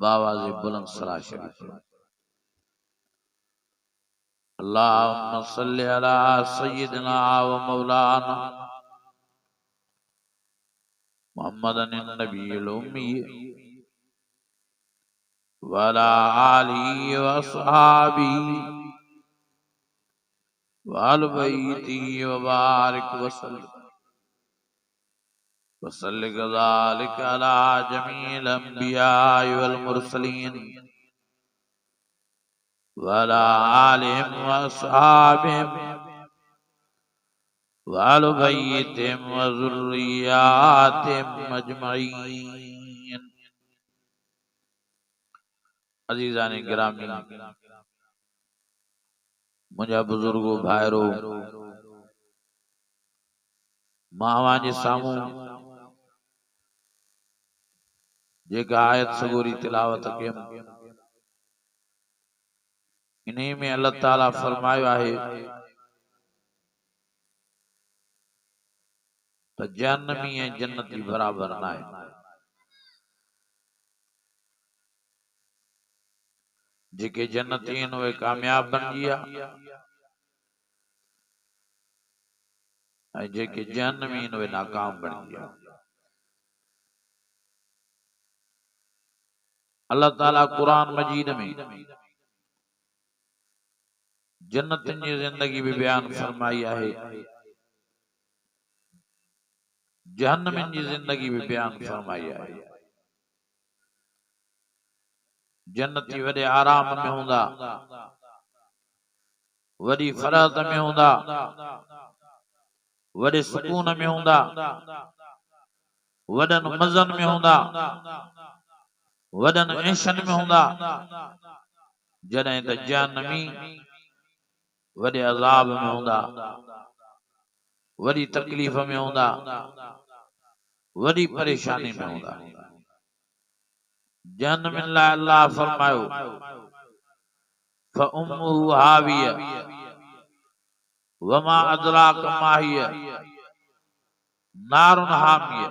बावाज़ बुलंद सलाह शरीफ। अल्लाहुम्मा सल्लि अला सय्यिदिना व मौलाना मुहम्मदन नबील उम्मी व अला आलिहि व अस्हाबिही व अल बैतिही व बारिक वसल्लि कज़ालिका अला जमील अंबिया वल मुरसलीन व अला आलिहिम व अस्हाबिहिम व अल बैतिहिम व ज़ुर्रिय्यातिहिम अजमईन। अज़ीज़ान गिरामी, मुझा बुजुर्गो भाइरो, मां जे सामूं जेका आयत सगोरी तिलावत कयम, इन्हीं में अल्लाह ताला फरमायो आहे त जहन्नमी ऐं जन्नती बराबर न आहे। जेके जन्नती आहिनि उहे कामयाब बणजी विया ऐं जेके जहन्नमी आहिनि उहे नाकाम बणजी विया। अल्लाह ताला कुरान मजीद में जन्नतनि जी जिंदगी भी बयान फरमाई आहे, जहन्नमनि जी जिंदगी भी बयान फरमाई आहे। जन्नती वॾे आराम में हूंदा, वॾी फराहत में हूंदा, वॾे सुकून में हूंदा, वॾनि मज़न में हूंदा, वॾनि ऐशन में हूंदा। जॾहिं त जहन्नमी वॾे अज़ाब में हूंदा, वॾी तकलीफ़ में हूंदा, वॾी परेशानी में हूंदा। जहन्नमिन लाइ अल्लाह फरमायो फउम्मुहु हाविया वमा अदराक मा हिया नारुन हामिया।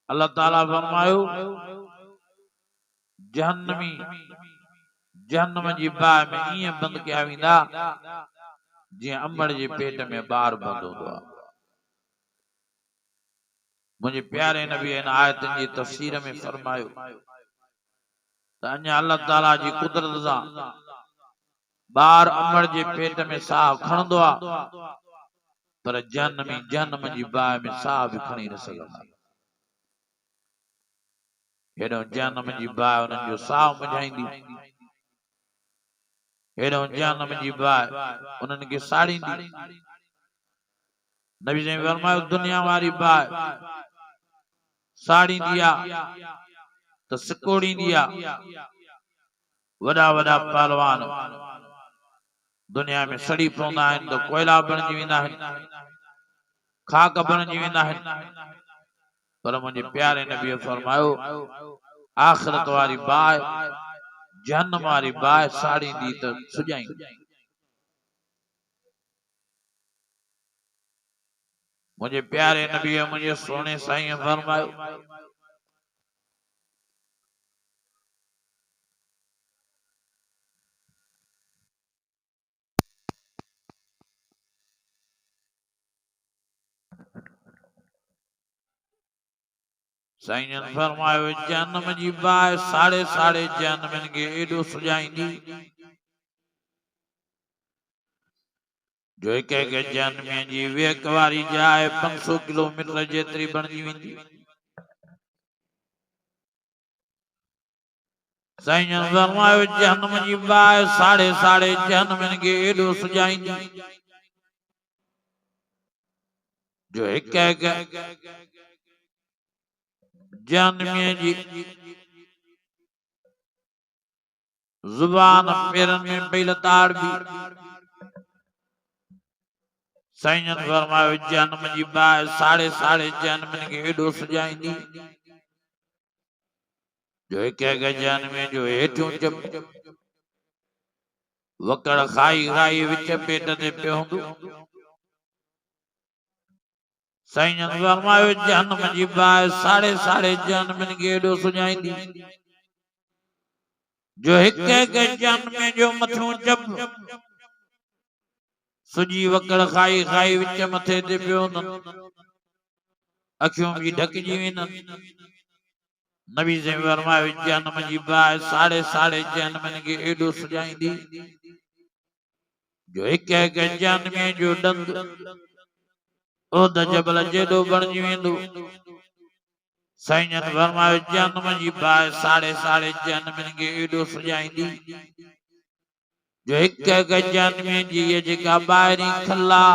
अल्लाह ताला फरमायो जहन्नमी जहन्नम जी बाहि में ईअं बंदि कया वेंदा जीअं अंबड़ जे पेट में ॿार बंदि हूंदो आहे। मुंहिंजे प्यारे नबी इन आयतनि जी तफ़सीर में फरमायो त अञा अल्लाह ताला जी कुदरत सां ॿार अंबड़ जे पेट में साह खणंदो आहे, पर जहन्नमी जहन्नम जी बाहि में साह बि खणी न सघंदा। हेॾो जहन्नम जी बाहि उन्हनि जो साह मुझाईंदी, हेॾो जहन्नम जी बाहि उन्हनि खे साड़ींदी। नबी साईं फरमायो दुनिया वारी बाहि साड़ींदी आहे त सिकोड़ींदी आहे। वॾा वॾा पहलवान दुनिया में सड़ी पवंदा आहिनि त कोयला बणिजी वेंदा आहिनि, खाक बणिजी वेंदा आहिनि, पर मुंहिंजे प्यारे नबीअ फरमायो आख़िरत वारी बाहि जहन्नम वारी बाहि साड़ींदी त सुॼाईंदी। मुझे प्यारे नबी मुझे सोने साईं फरमायो साईं फरमायो जहन्नम जी बाहि साड़े साड़े जहन्नमनि खे एॾो सुॼाईंदी जो एक जन्म जी वेक वारी जाए 500 किलोमीटर जेतरी बणजी वेंदी साईं फरमायो जन्म जी बाए साढ़े साढ़े जन्मन के एडो सुजाईंदी जो एक जन्म जी जुबान पेरन में पहले ताड़ भी साईं फरमायो जन्म जी बाए साढ़े साढ़े जन्मन के एडो सुजाईंदी जो एक जन्म जो हेठों जब वकड़ खाई खाई विच पेट ते पियो हूंदो साईं फरमायो जन्म जी बाए साढ़े साढ़े जन्मन के एडो सुजाईंदी जो एक जन्म जो मथों जब सुजी वकड़ खाई खाई विच मथे ते पियो अखियों भी ढक जी वेंदन नबी से फरमायो जन्म जी बाए साढ़े साढ़े जन्मन के एडो सुजाईंदी जो एक जन्म जो दंद ओ द जबल जेडो बणजी वेंदो साईं फरमायो जन्म जी बाए साढ़े साढ़े जन्मन के एडो सुजाईंदी जो एक जन्म जी ये जेका ॿाहिरीं खला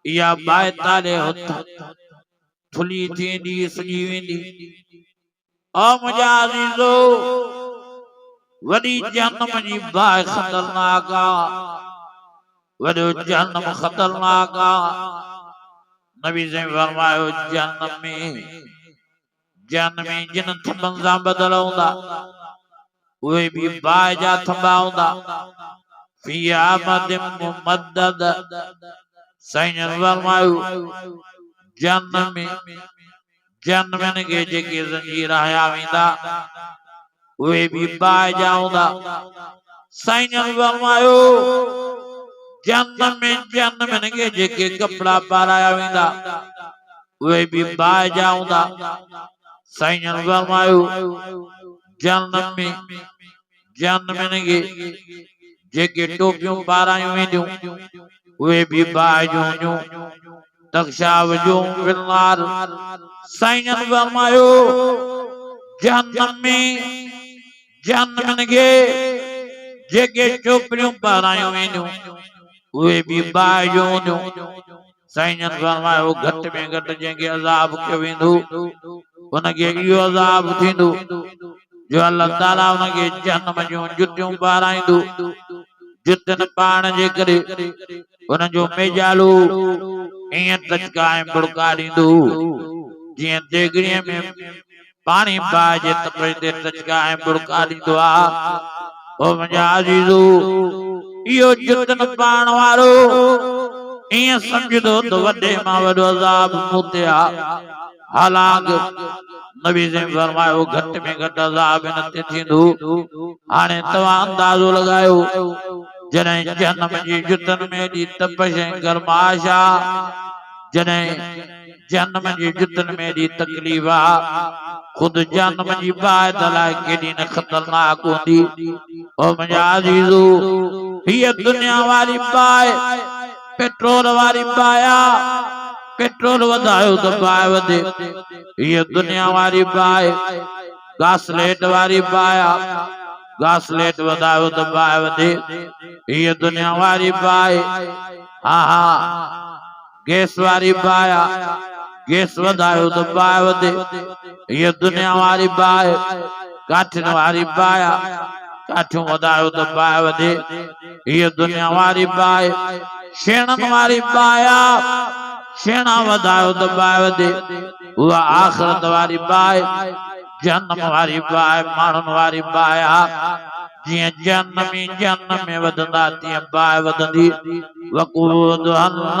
या बाए ताले हथ थुली थींदी सजी वेंदी ओ मुंहिंजा अज़ीज़ो वॾी जन्म जी बाए ख़तरनाक आहे वॾो जन्म ख़तरनाक आहे नबी से फरमायो जन्म में जिन थंबनि सां बदल हूंदा उहे भी बाए जा थंबा हूंदा फी आमद मुमद्दद साईं फरमायो जन्मन के जेके ज़ंजीर हया वेंदा उहे भी बाए जा हूंदा साईं फरमायो जन्मन के जेके कपड़ा पाराया वेंदा उहे भी बाए जा हूंदा साईं फरमायो जन्मन के जेके टोपियूं पारायूं वेंदियूं उहे भी बाए जूं हुंदियूं तख्शा वजूं बिलनार साईं फरमायो जन्मन के जेके टोपियूं पारायूं वेंदियूं उहे भी बाए जूं हुंदियूं साईं फरमायो घट में घट जेके अज़ाब कयो वेंदो उनके इहो अज़ाब थींदो जो अल्लाह ताला उनके जन्म जूं जुतियूं पाराईंदो जुतन पाण जे करे उन जो मेजालो ईअं टचकाए बुड़का ॾींदो जीअं देगड़ीअ में पानी बाए जे तपे ते टचकाए बुड़का ॾींदो आहे ओ मुंहिंजा अज़ीज़ो इहो जुतन पाण वारो ईअं सम्झंदो त वॾे मां वॾो अज़ाब मूं ते आहे हालांकि नबी से फरमायो घट में घट अज़ाब इन ते थींदो हाणे तव्हां अंदाज़ो लगायो जॾहिं जन्म जी जुतन में एॾी तपश ऐं गरमाश आहे जॾहिं जन्म जी जुतन में एॾी तकलीफ़ आहे खुद जन्म जी बाए दलाए केॾी न ख़तरनाक हूंदी ओ मुंहिंजा अज़ीज़ो हीअ दुनिया वारी बाए पेट्रोल वारी बाया पेट्रोल वधायो तो बाए वधे ये दुनिया वारी बाए गासलेट वारी बाया गासलेट वधायो तो बाए वधे ये दुनिया वारी बाए हाँ हाँ गैस वारी बाया गैस वधायो तो बाए वधे ये दुनिया वारी बाए काठन वारी बाया काठियों वधायो तो बाए वधे ये दुनिया वारी बाए शेणन वारी बाया शेणा वधायो तो बाए वधे उहा आखिरत वारी बाए जन्म वारी बाए माण्हुनि वारी बाया जियां जन्म में वधंदा तीअं बाए वधंदी वक़ूद अन्नास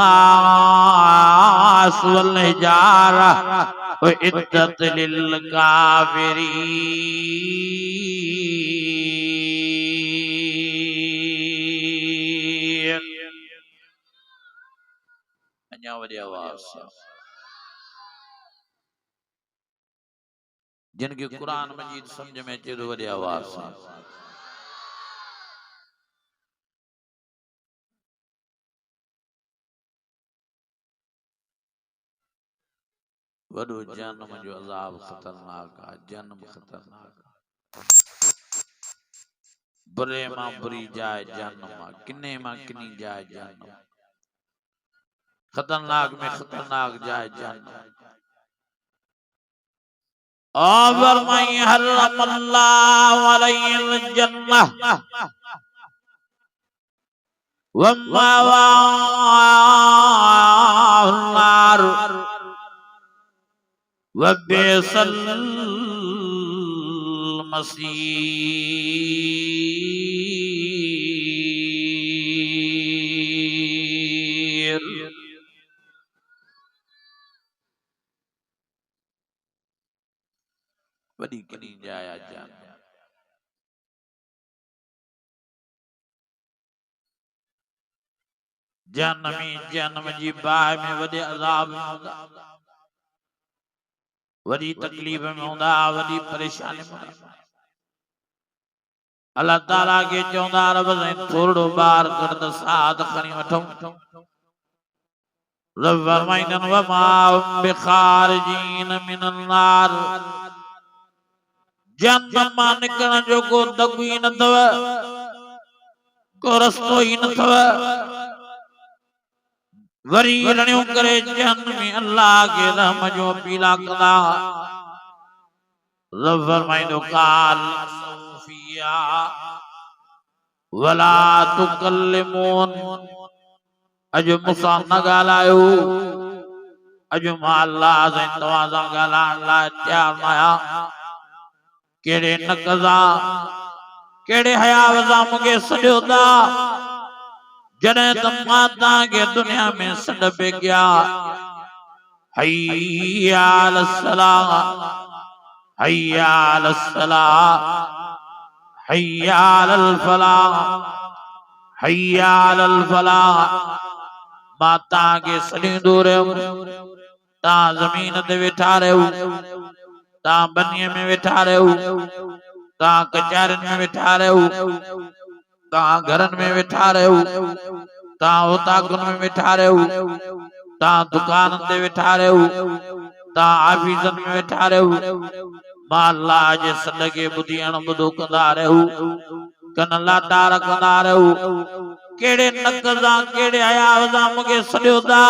वल हिजारा व इद्दत लिल काफिरीन अञा वॾी आवाज़ जिनके कुरान मजीद समझ में अचे तो वॾी आवाज़ सां वडो जन्म जो अजाब खतरनाक है, जन्म खतरनाक है। बुरे मां बुरी जाए जन्म, किन्ने मां किन्नी जाए जन्म, खतरनाक में खतरनाक जाए जन्म। और मैं हर्रमल्लाहु अलैहिल जन्नह वम्मावाहुन नार वबिसल मसीर। बड़ी किनी जाया जान जन्मी जन्म जी बाह में वडे अजाब में होंदा, वडी तकलीफ में होंदा, वडी परेशानी में होंदा। अल्लाह ताला के चौंदा रब से थोड़ो बार कर त साथ खणी वठो। रब फरमाइनन व मा बिखारिजीन मिनन नार, जन्नत मां निकरण जो को दगु ही न थव, को रस्तो ही न थव। वरी रणियों करे जहन्नमी अल्लाह के रहम जो पीला कदा। रब फरमाइंदो काल सूफिया वला तुकल्लिमून, अजो मुसा न गालायो, अजो मां अल्लाह से तवाजा गालान ला तैयार न आया। केड़े नकजा केड़े हयावजा मुके सडियो दा, जने त माता के दुनिया में सड पे गया। हय्या अलस सलाह, हय्या अलस सलाह, हय्या अलल फलाह, हय्या अलल फलाह। माता के सडी दूर ता जमीन ते वेठा रहो, ता बनिए में वेठा रहो, ता कचारन में वेठा रहो, ता घरन में वेठा रहो, ता ओताकुन में वेठा रहो, ता दुकान ते वेठा रहो, ता ऑफिसन में वेठा रहो। मां अल्लाह जे सद के बुधियण बुधो कंदा रहो, कन लाटा रखंदा रहो। केड़े नकजा केड़े हयावजा मुके सडियो दा।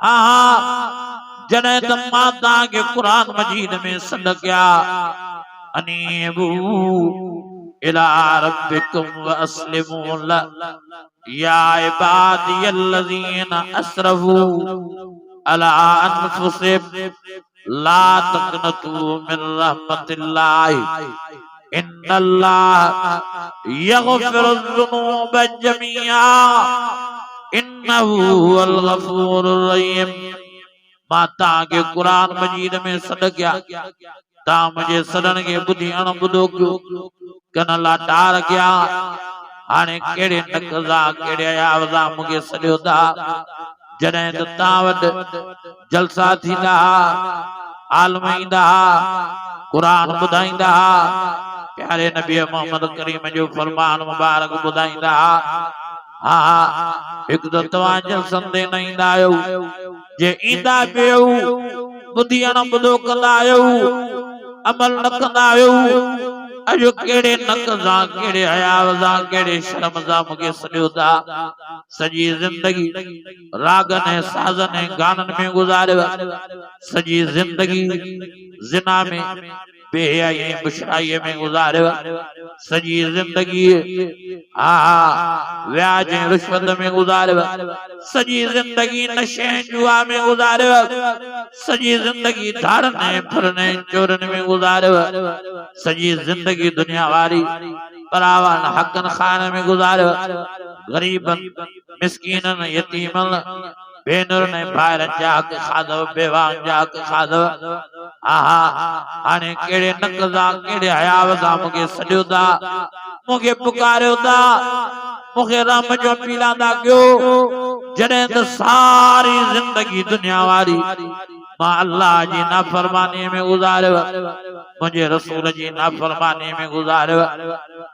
हाँ जने त माता के कुरान मजीद में सद क्या, अनीबू इला रब्बिकुम व अस्लिमू ला या इबादियल्लज़ीना असरफू अला अनफुसिहिम ला तक़नतू मिन रहमतिल्लाह इन्नल्लाह यग़फिरुज़्ज़ुनूब जमीआ इन्नहु हुवल गफूरुर रहीम। माता के कुरान मजीद में सद क्या, ता मुझे सदन के बुधियण बुधो क्यों, कन लाटा रखिया। हाणे केड़े नकजा केड़े हयावजा मुके सडियो दा। जने त तां वट जलसा थींदा, आलम ईंदा, कुरान बुधाईंदा, प्यारे नबी मोहम्मद करीम जो फरमान मुबारक बुधाईंदा। हाँ एक तो तवां जलसन ते न ईंदा आहियो, जे ईंदा पियो बुधियण बुधो कंदा आहियो, अमल न कंदा आहियो। अजो केड़े नकजा केड़े हयावजा केड़े शर्मजा मुके सडियो दा। सजी जिंदगी रागन है साजन है गानन में गुजारे, सजी जिंदगी जिना में बेहयाई बुशराई में गुजारे, सजी जिंदगी व्याज रिश्वत में गुजारे, सजी जिंदगी नशे जुआ में गुजारे, सजी जिंदगी धारने फिरने चोरन में गुजारे, सजी जिंदगी दुनिया वाली परावन हकन खान में गुजारे। गरीबन मिस्कीनन यतीमन बेनुर ने भाईरन जाक खादो, बेवान जाक खादो। हाणे केड़े नकजा केड़े हयावजा मुके सडियो दा, मुके पुकारियो दा, मुके राम जो पीलांदा क्यों। जने त सारी जिंदगी दुनिया वाली मां अल्लाह जी नाफरमानी में गुजारे, मुझे रसूल जी नाफरमानी में गुजारे।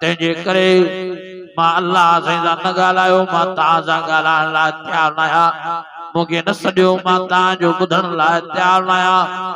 तेजे करे मां अल्लाह से न गालायो, मां ताजा गालान ला तैयार न आया। मूंखे न सॼो मां तव्हांजो ॿुधण लाइ तयारु आहियां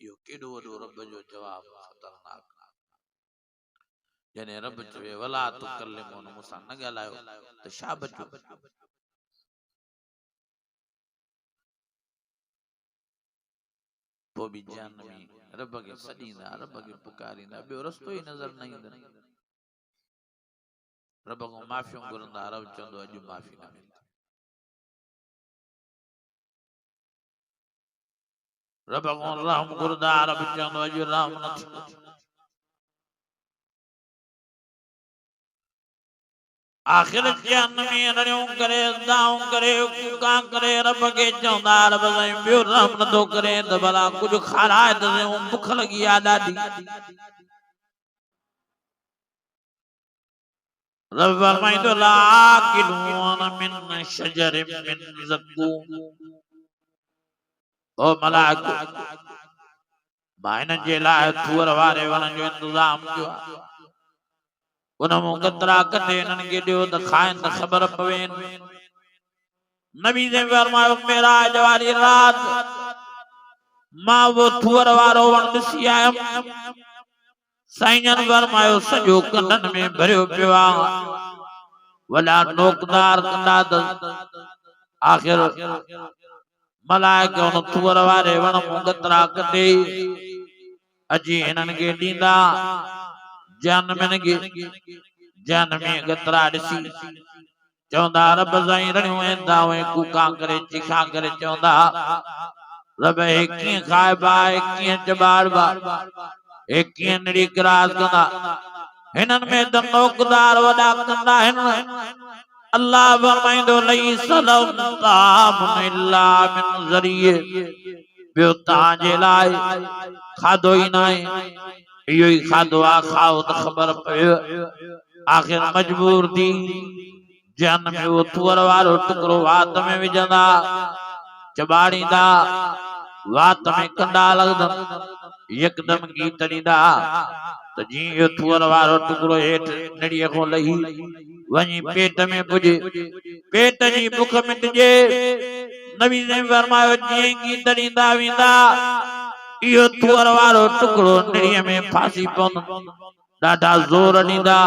इहो केॾो वॾो रब जो जवाबु ख़तरनाक जॾहिं रब चवे वला तुकल्लिमून मूंसां न ॻाल्हायो त छा बचो पोइ बि जान में रब खे सॾींदा रब खे पुकारींदा ॿियो रस्तो ई नज़र न ईंदो रब खां माफ़ियूं घुरंदा रब चवंदो अॼु माफ़ी न मिलंदी रब खां रहम घुरंदा रब चवंदो अॼु रहम न थींदो आखिर में रड़ियों करे दाऊं करे कूका करे रब के चवंदा रब साईं ॿियो रहम नथो करे त भला कुझु खाराए त बुख लॻी आहे ॾाढी रब फरमाईंदो लाकिलून मिन शजर मिन ज़क़ूम ओ मलाइको मां हिननि जे लाइ थूअर वारे वण जो इंतज़ाम कयो आहे उन मूं गतरा कटे इन्हनि खे ॾियो त खाइनि त ख़बर पवे नबी ने फरमायो मेराज वारी रात मां वो थूअर वारो वण ॾिसी आयुमि साईं फरमायो सॼो कननि में भरियो पियो आहे वॾा नोकदार कंदा त आख़िर मलाइका उन थूअर वारे वण मूं गतरा कटे अची हिननि खे ॾींदा जान में गतरा ॾिसी चवंदा रब साईं रड़ियूं वेंदा कूका करे चिखा करे चवंदा रब हे कीअं खाइबा हे कीअं चॿाड़बा हे कीअं निड़ी क्रास कंदा हिननि में त नौकदार वॾा कंदा आहिनि अल्लाह फरमाईंदो लैस लहुम ताअमुन इल्ला मिन ज़रिए ॿियो तव्हांजे लाइ खाधो ई न आहे इहो ई खाधो आहे खाओ त ख़बर पवे आख़िर मजबूर थी जान में वो थूअर वारो टुकड़ो वात में विझंदा चॿाड़ींदा वात में कंडा लॻंदनि यकदम गीत ॾींदा त जीअं इहो थूअर वारो टुकड़ो हेठि निड़ीअ खां लही वञी पेट में पुॼे पेट जी बुख मिटजे नबी ने फरमायो जीअं गीत ॾींदा वेंदा इहो थूअर वारो टुकड़ो निड़ीअ में फासी पवंदो ॾाढा ज़ोर ॾींदा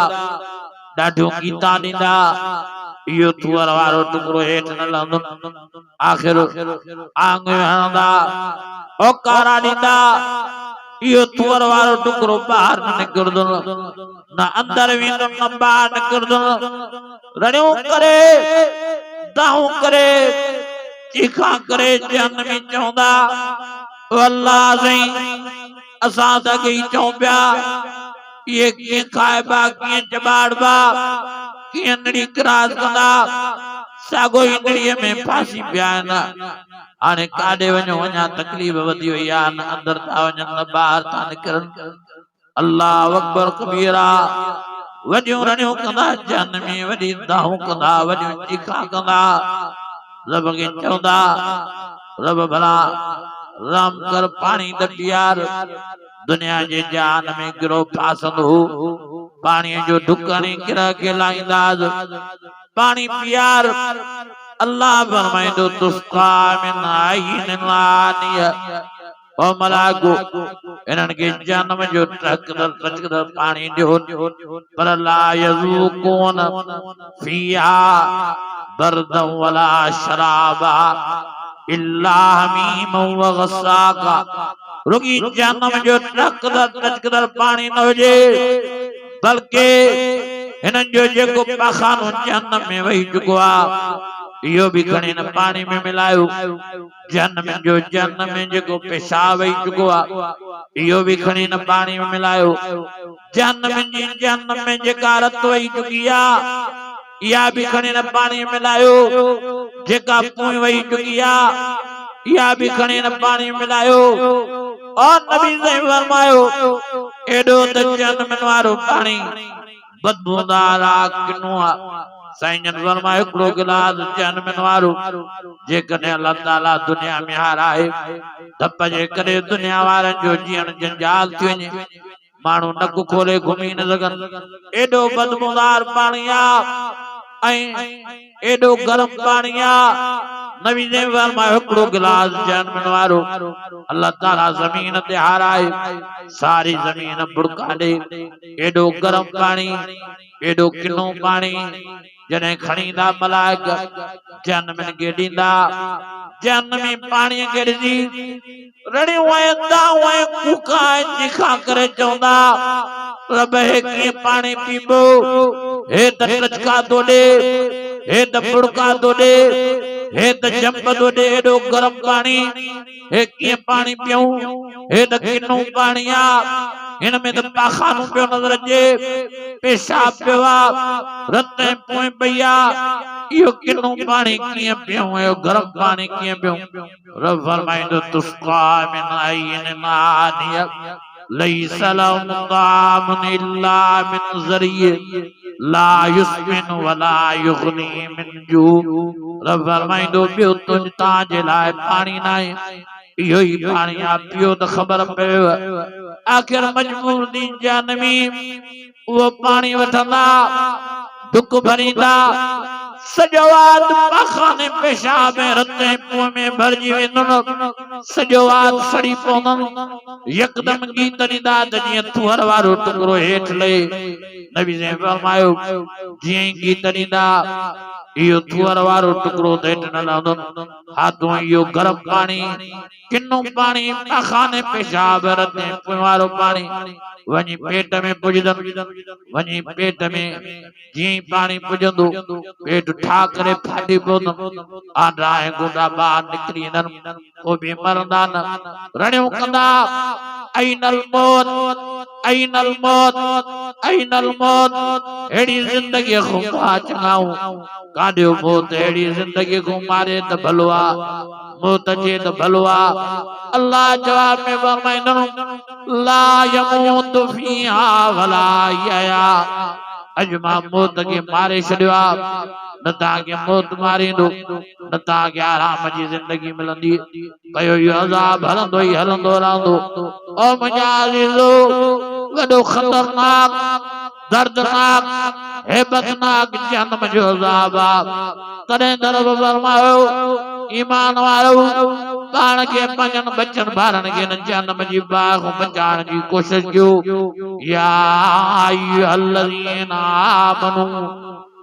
ॾाढियूं गीता ॾींदा इहो थूअर वारो टुकड़ो हेठि न लहंदो आख़िर आङियूं हणंदा ओकारा ॾींदा इहो थूअर वारो टुकड़ो ॿाहिरि न निकिरंदो न अंदर वेंदो न ॿाहिरि निकिरंदो रड़ियूं करे दाऊं करे चीखा करे जान में चवंदा अल्लाह साईं असां त अॻे ई चऊं पिया इहे कीअं खाइबा कीअं चॿाड़बा कीअं निड़ी क्रास कंदा साॻो ई निड़ीअ में फासी पिया आहिनि हाणे काॾे वञो अञा तकलीफ़ वधी वई आहे न अंदर था वञनि न ॿाहिरि था निकिरनि अल्लाह अकबर कबीरा वॾियूं रड़ियूं कंदा जान में वॾी दाहूं कंदा वॾियूं चीखा कंदा रब खे चवंदा रब भला राम कर पाणी द पियार दुनिया जे जान में गिरो फासंदो पाणी जो ढुकणी गिरा के लाईंदा पानी पियार अल्लाह फरमाइंदो तुस्का मिन आइन लानिया ओ मलाइको इन्हनि खे जन्म जो टकदर पाणी ॾियो पर ला यज़ूकून फीहा बरदन वला शराबा इल्ला हमीम व गस्साका रुगी जन्म जो टकदर पाणी न हुजे बल्कि हिननि जो जेको पाखानो जन्म में वही चुको आहे इहो भी खणी न पानी में मिलायो जन्म जो जन्म में जेको पेशाब वही चुको आहे इहो भी खणी न पानी में मिलायो जन्म में जेका रत वही चुकी आहे इहा भी खणी न पानी में मिलायो जेका पोइ वही चुकी आहे इहा भी खणी न पानी में मिलायो और नबी ने फरमायो एडो त जन्म वारो पानी बदबूदार किनो साईं जन फरमायो हिकिड़ो गिलास जहनम वारो जेकॾहिं अल्लाह ताला दुनिया में हाराए धप जे करे दुनिया वारनि जो जीअण जंजाल थी वञे माण्हू नक खोले घुमी न सघनि एॾो बदबूदार पाणी आहे ऐं एॾो गरम पाणी आहे नबी ने फरमायो हिकिड़ो गिलास जहनम वारो अल्लाह ताला ज़मीन ते हाराए सारी ज़मीन बुड़का ॾे एॾो गरम पाणी एॾो किनो पाणी जॾहिं खणी ईंदा मलाइक जहनम खे ॾींदा जहनम में पाणी खे ॾिसी रड़ियूं ऐं दाऊं ऐं कूका चिखा करे चवंदा रब हे कीअं पाणी पीबो हे त टचका थो ॾे हे त बुड़का थो ॾे हे त जंप थो ॾे एॾो गरम पाणी हे कीअं पाणी पियूं हे त किनो पाणी आहे हिन में त पाखानो पियो नज़र अचे पेशाब पियो आहे रत ऐं पोइ पई आहे इहो किनो पाणी कीअं पियूं इहो गरम पाणी कीअं पियूं रब फरमाईंदो तुस्का मिन आइन नानिया लैस लहुम ताअमुन इल्ला मिन ज़रिए ला युस्मिन वला युगनी मिन जू रब फरमाईंदो ॿियो तव्हांजे लाइ पाणी न आहे इहो ई पाणी आहे पियो त ख़बर पएव आख़िर मजबूर दी जानमी वो पानी वठंदा दुख भरींदा सॼो वाद पाखाने पेशाब में रत ऐं मुंह में भरिजी वेंदुनि सॼो वाद सड़ी पवंदुनि यकदम गीत ॾींदा त जीअं तुअर वारो टुकड़ो हेठि लहे नबी ने फरमायो जीअं ई गीत ॾींदा इहो तुअर वारो टुकड़ो त हेठि न लहंदो हाथों इहो गरम पाणी किनो पाणी पाखाने पेशाब रत ऐं मुंह वारो पाणी वञी पेट में पुॼंदुनि वञी पेट में जीअं पाणी पुॼंदो पेट ठा करे फाटी पवंदुनि आंडा ऐं गोॾा ॿाहिरि निकिरी ईंदनि पोइ बि मरंदा न रड़ियूं कंदा ऐनल मौत ऐनल मौत ऐनल मौत अहिड़ी ज़िंदगीअ खां का चङाऊं काॾियो मौत अहिड़ी ज़िंदगीअ खां मारे त भलो आहे मौत अचे त भलो आहे अल्लाह जवाब में फरमाईंदो ला यमूत फीहा वला यहया अॼु मां मौत खे मारे छॾियो आहे न तव्हांखे मौत मारींदो न तव्हांखे आराम जी ज़िंदगी मिलंदी कयो इहो अज़ाब हलंदो ई हलंदो रहंदो ओ मुंहिंजा अज़ीज़ो वॾो ख़तरनाक दर्दनाक हेबतनाक जहन्नम जो अज़ाब आहे तॾहिं त रब फरमायो ईमान वारो पाण खे पंहिंजनि बचनि ॿारनि खे न जहन्नम जी बाहि खां बचाइण जी कोशिशि कयो या अय्युहल्लज़ीना आमनू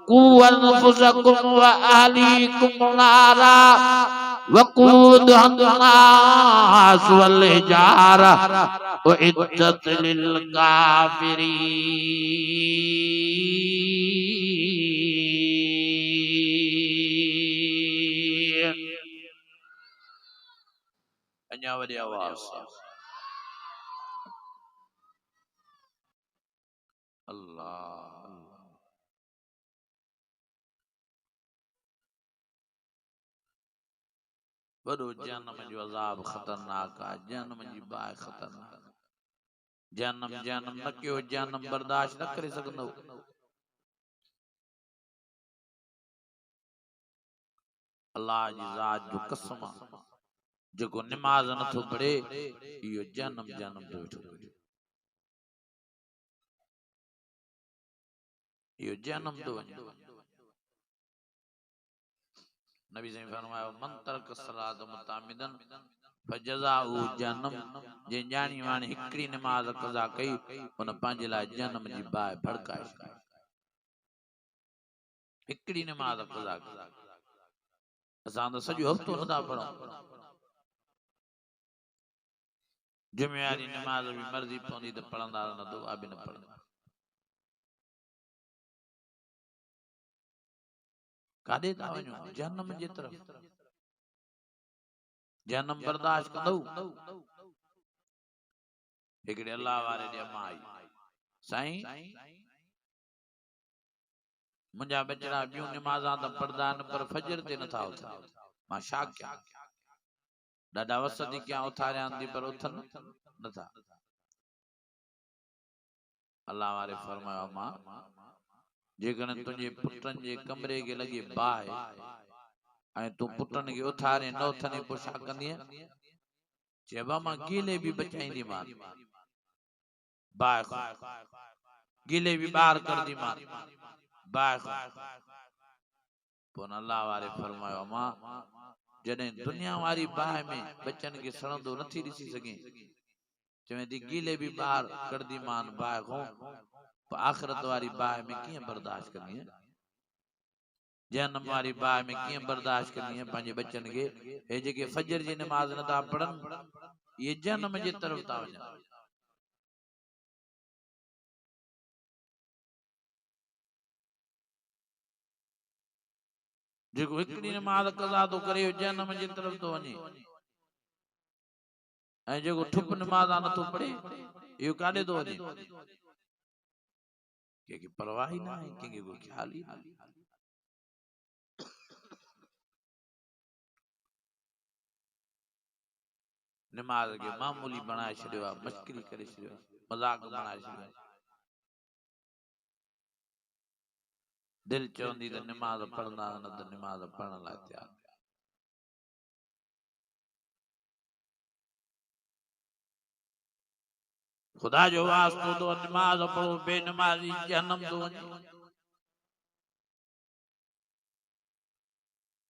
कू अनफुसकुम व अहलीकुम नारा वक़ूदुहा अन्नास वल हिजारा उइद्दत लिल काफिरीन अञा वॾी आवाज़ अल्लाह वॾो जहन्नम जो अज़ाब ख़तरनाक आहे जहन्नम जी बाहि ख़तरनाक जहन्नम जहन्नम न कयो जहन्नम बर्दाश्त न करे सघंदो अल्लाह जी ज़ात जो कसम जेको नमाज़ नथो पढ़े इहो जहन्नम जहन्नम थो वेठो करे इहो जहन्नम थो वञे नबी साईं फरमायो मन तरक सलात मुतामिदन फजज़ाउ जहन्नम जे ॼाणी वाणी हिकड़ी नमाज़ क़ज़ा कई उन पंहिंजे लाइ जहन्नम जी बाहि भड़काए हिकड़ी नमाज़ क़ज़ा कई असां त सॼो हफ़्तो नथा पढ़ूं जुमे वारी नमाज़ भी मर्ज़ी पवंदी त पढ़ंदा न दुआ भी न पढ़ंदा काॾे था वञूं जहन्नम जे तरफ़ जहन्नम बर्दाश्त कंदो हिकिड़े अल्लाह वारे ॾे अम्मा आई साईं मुंहिंजा बचड़ा ॿियूं नमाज़ां त पढ़ंदा आहिनि पर फजर ते नथा उथनि मां छा कयां ॾाढा वस थी कयां उथारियां थी पर उथनि नथा अल्लाह वारे फरमायो अम्मा जेकॾहिं तुंहिंजे पुटनि जे कमरे के लॻे बाहि ऐं तूं पुटनि खे उथारे न उथंदे पोइ छा कंदीअ चइबा मां गीले बि बचाईंदीमान बाहि गीले बि ॿाहिरि करदीमान बाहि पोइ अल्लाह वारे फरमायो मां जॾहिं दुनिया वारी बाहि में बचनि खे सड़ंदो नथी ॾिसी सघे चवे थी गीले बि ॿाहिरि करदीमान बाहि खां पोइ आख़िरत वारी बाहि में कीअं बर्दाश्त करणी है जहन्नम वारी बाहि में कीअं बर्दाश्त करणी है पंहिंजे बचनि खे हे जेके फजर जी नमाज़ नथा पढ़नि ये जहन्नम जे तरफ़ था वञनि जेको हिकड़ी नमाज़ कज़ा तो करे जहन्नम जे तरफ़ तो वञे ऐं जेको ठुप नमाज़ नथो पढ़े इहो काॾे थो वञे कंहिंखे परवाह ई न आहे कंहिंखे कोई ख्याल ई न नमाज खे मामूली बनाए छॾियो आहे मस्करी करे छॾियो मज़ाक बनाए छॾियो दिल चवंदी त नमाज पढ़ंदा न त नमाज पढ़ण लाइ तैयार खुदा जो वास्तो तो नमाज पढ़ो बेनमाजी जहन्नम तो वञे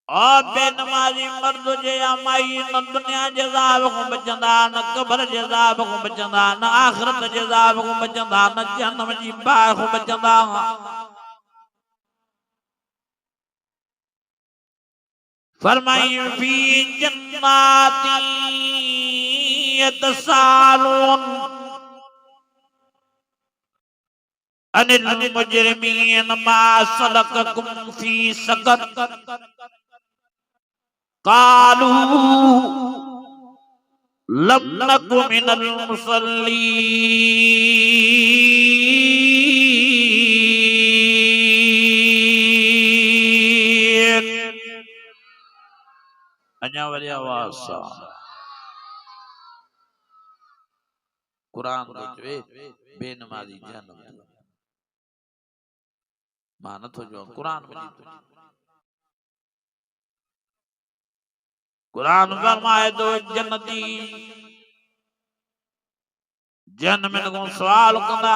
और बेनमाजी मर्द जे या माई न दुनिया जे अज़ाब को बचंदा न कब्र जे अज़ाब को बचंदा न आखिरत जे अज़ाब को बचंदा न जहन्नम जी बाहि को बचंदा फरमाई फी जन्नाती यतसालून अनिल मुजरिमीन मा सलककुम फी सकर कालू लम नकु मिनल मुसल्लीन अञा वरी आवाज सां कुरान तो चवे बेनमाजी जहन्नम मां नथो चवां कुरान मजीद तो कुरान फरमाए तो जन्नती जहन्नम को सवाल कंदा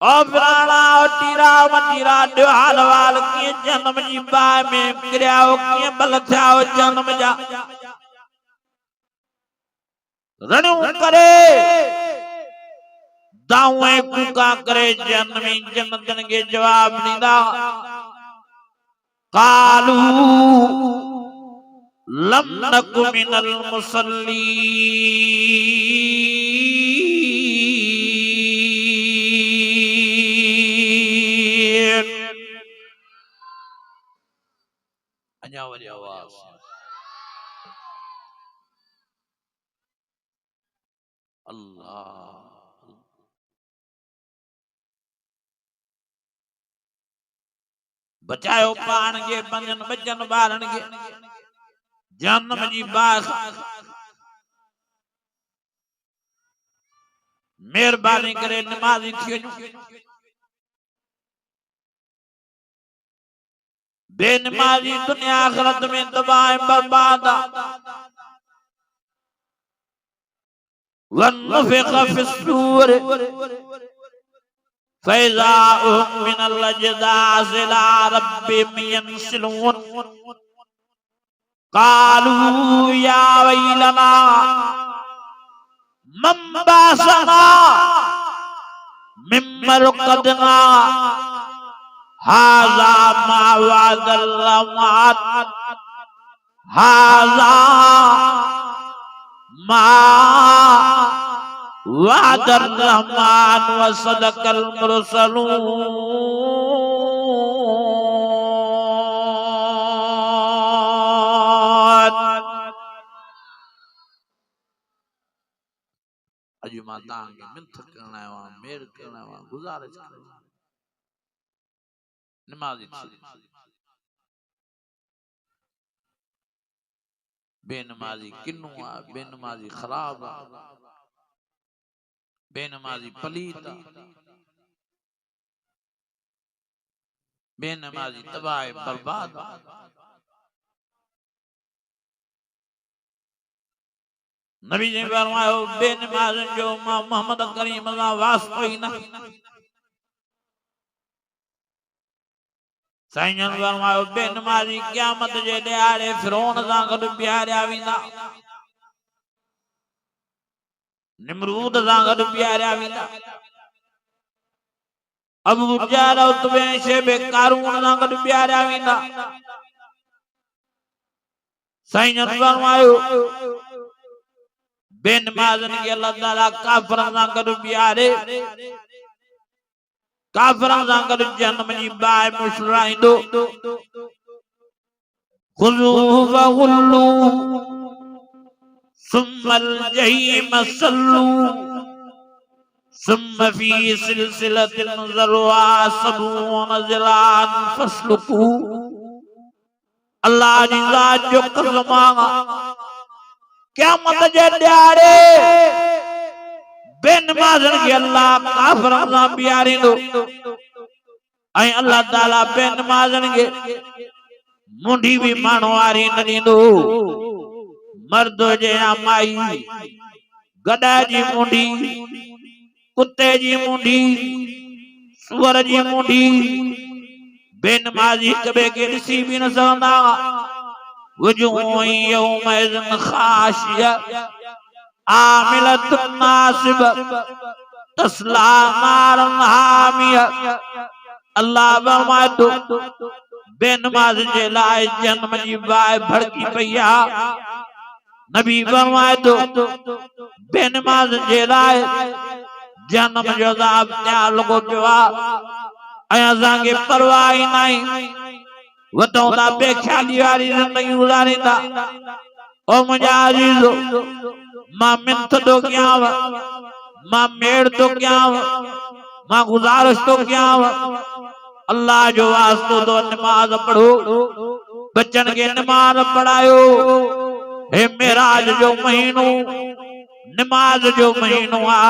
ओ प्राणा टीरा मटीरा ॾियो हाल वाल कीअं जन्नम जी बाहि में किरियाओ कीअं बल थिया जन्नम जा रणियूं करे दाऊं कूका करे जन्नमी जन्नतन के जवाब ॾींदा कालू लम नकु मिनल मुसल्लीन अञा वरी आवाज अल्लाह बचायो पाण के पंजन बचन ॿारन के जन्नम जी बाहि मेहरबानी करे नमाज़ी थी वञो बेनमाजी दुनिया आखिरत में तबाह बर्बाद वन्नुफ़िख़ फ़िस्सूर फ़इज़ा हुम मिनल अजदाज़ि इला रब्बिहिम यंसिलून क़ालू या वैलना मन बअसना मिन मरक़दिना हाज़ा मा वअदल रहमान हाज़ा मा वअदर रहमान व सदक़ल मुरसलून अॼु मां तव्हांखे मिंथ करण आयो आहियां मेर करण आयो आहियां गुज़ारिश करण नमाज़ी बेनमाजी किन्नू आहे बेनमाजी ख़राब आहे बेनमाजी पलीत, बेनमाजी तबाह बर्बाद। नबी जी फरमायो बेनमाज़न जो मां मोहम्मद करीम सा वास्तो ही न। साईं जन फरमायो बेनमाजी क़यामत जे ॾियारे फिरौन सां गॾु बीहारिया वेंदा, निमरूद सां गॾु बीहारिया वेंदा, अबू जहल उतबे शैबे कारून सां गॾु बीहारिया वेंदा। साईं जन फरमायो बेनमाज़न के अल्लाह ताला काफिरन सां गॾु बीहारे, काफिरन सां गॾु जहन्नम जी बाहि में छुड़ाईंदो। खुज़ूहु फग़ुल्लू सुम्मल जहीम सल्लू सुम्म फी सिलसिलतिन ज़रउहा सबून ज़िराअन फस्लुकू। अल्लाह जी ज़ात जो कसम क़यामत जे ॾियारे बेनमाज़न के अल्लाह काफिरन सां बीहारींदो ऐं अल्लाह ताला बेनमाज़न के मुंडी भी माण्हू वारी न ॾींदो। मर्द हुजे या माई, गधा जी मुंडी, कुत्ते जी मुंडी, सुअर जी मुंडी, बेनमाज़ी हिक ॿिए खे ॾिसी भी न सघंदा। वजूह यौमइज़िन ख़ाशिया आमिलतुन नासिब तस्ला नारन हामिया। अल्लाह फरमाए बेनमाज़ जे लाइ जहन्नम जी बाहि भड़की पई आहे। नबी फरमाए बेनमाज़ जे लाइ जहन्नम जो अज़ाब तयार लॻो पियो आहे ऐं असांखे परवाह ई नाहे। वठूं था बेख्याली वारी ज़िंदगी गुज़ारींदा। ओ मुंहिंजा अज़ीज़ो, मां मिंथ थो कयांव, मां मेड़ थो कयांव, मां गुज़ारिश थो कयांव, अल्लाह जो वास्तो तो नमाज पढ़ो, बच्चन के नमाज पढ़ायो। हे मेराज जो महीनो नमाज जो महीनो आ।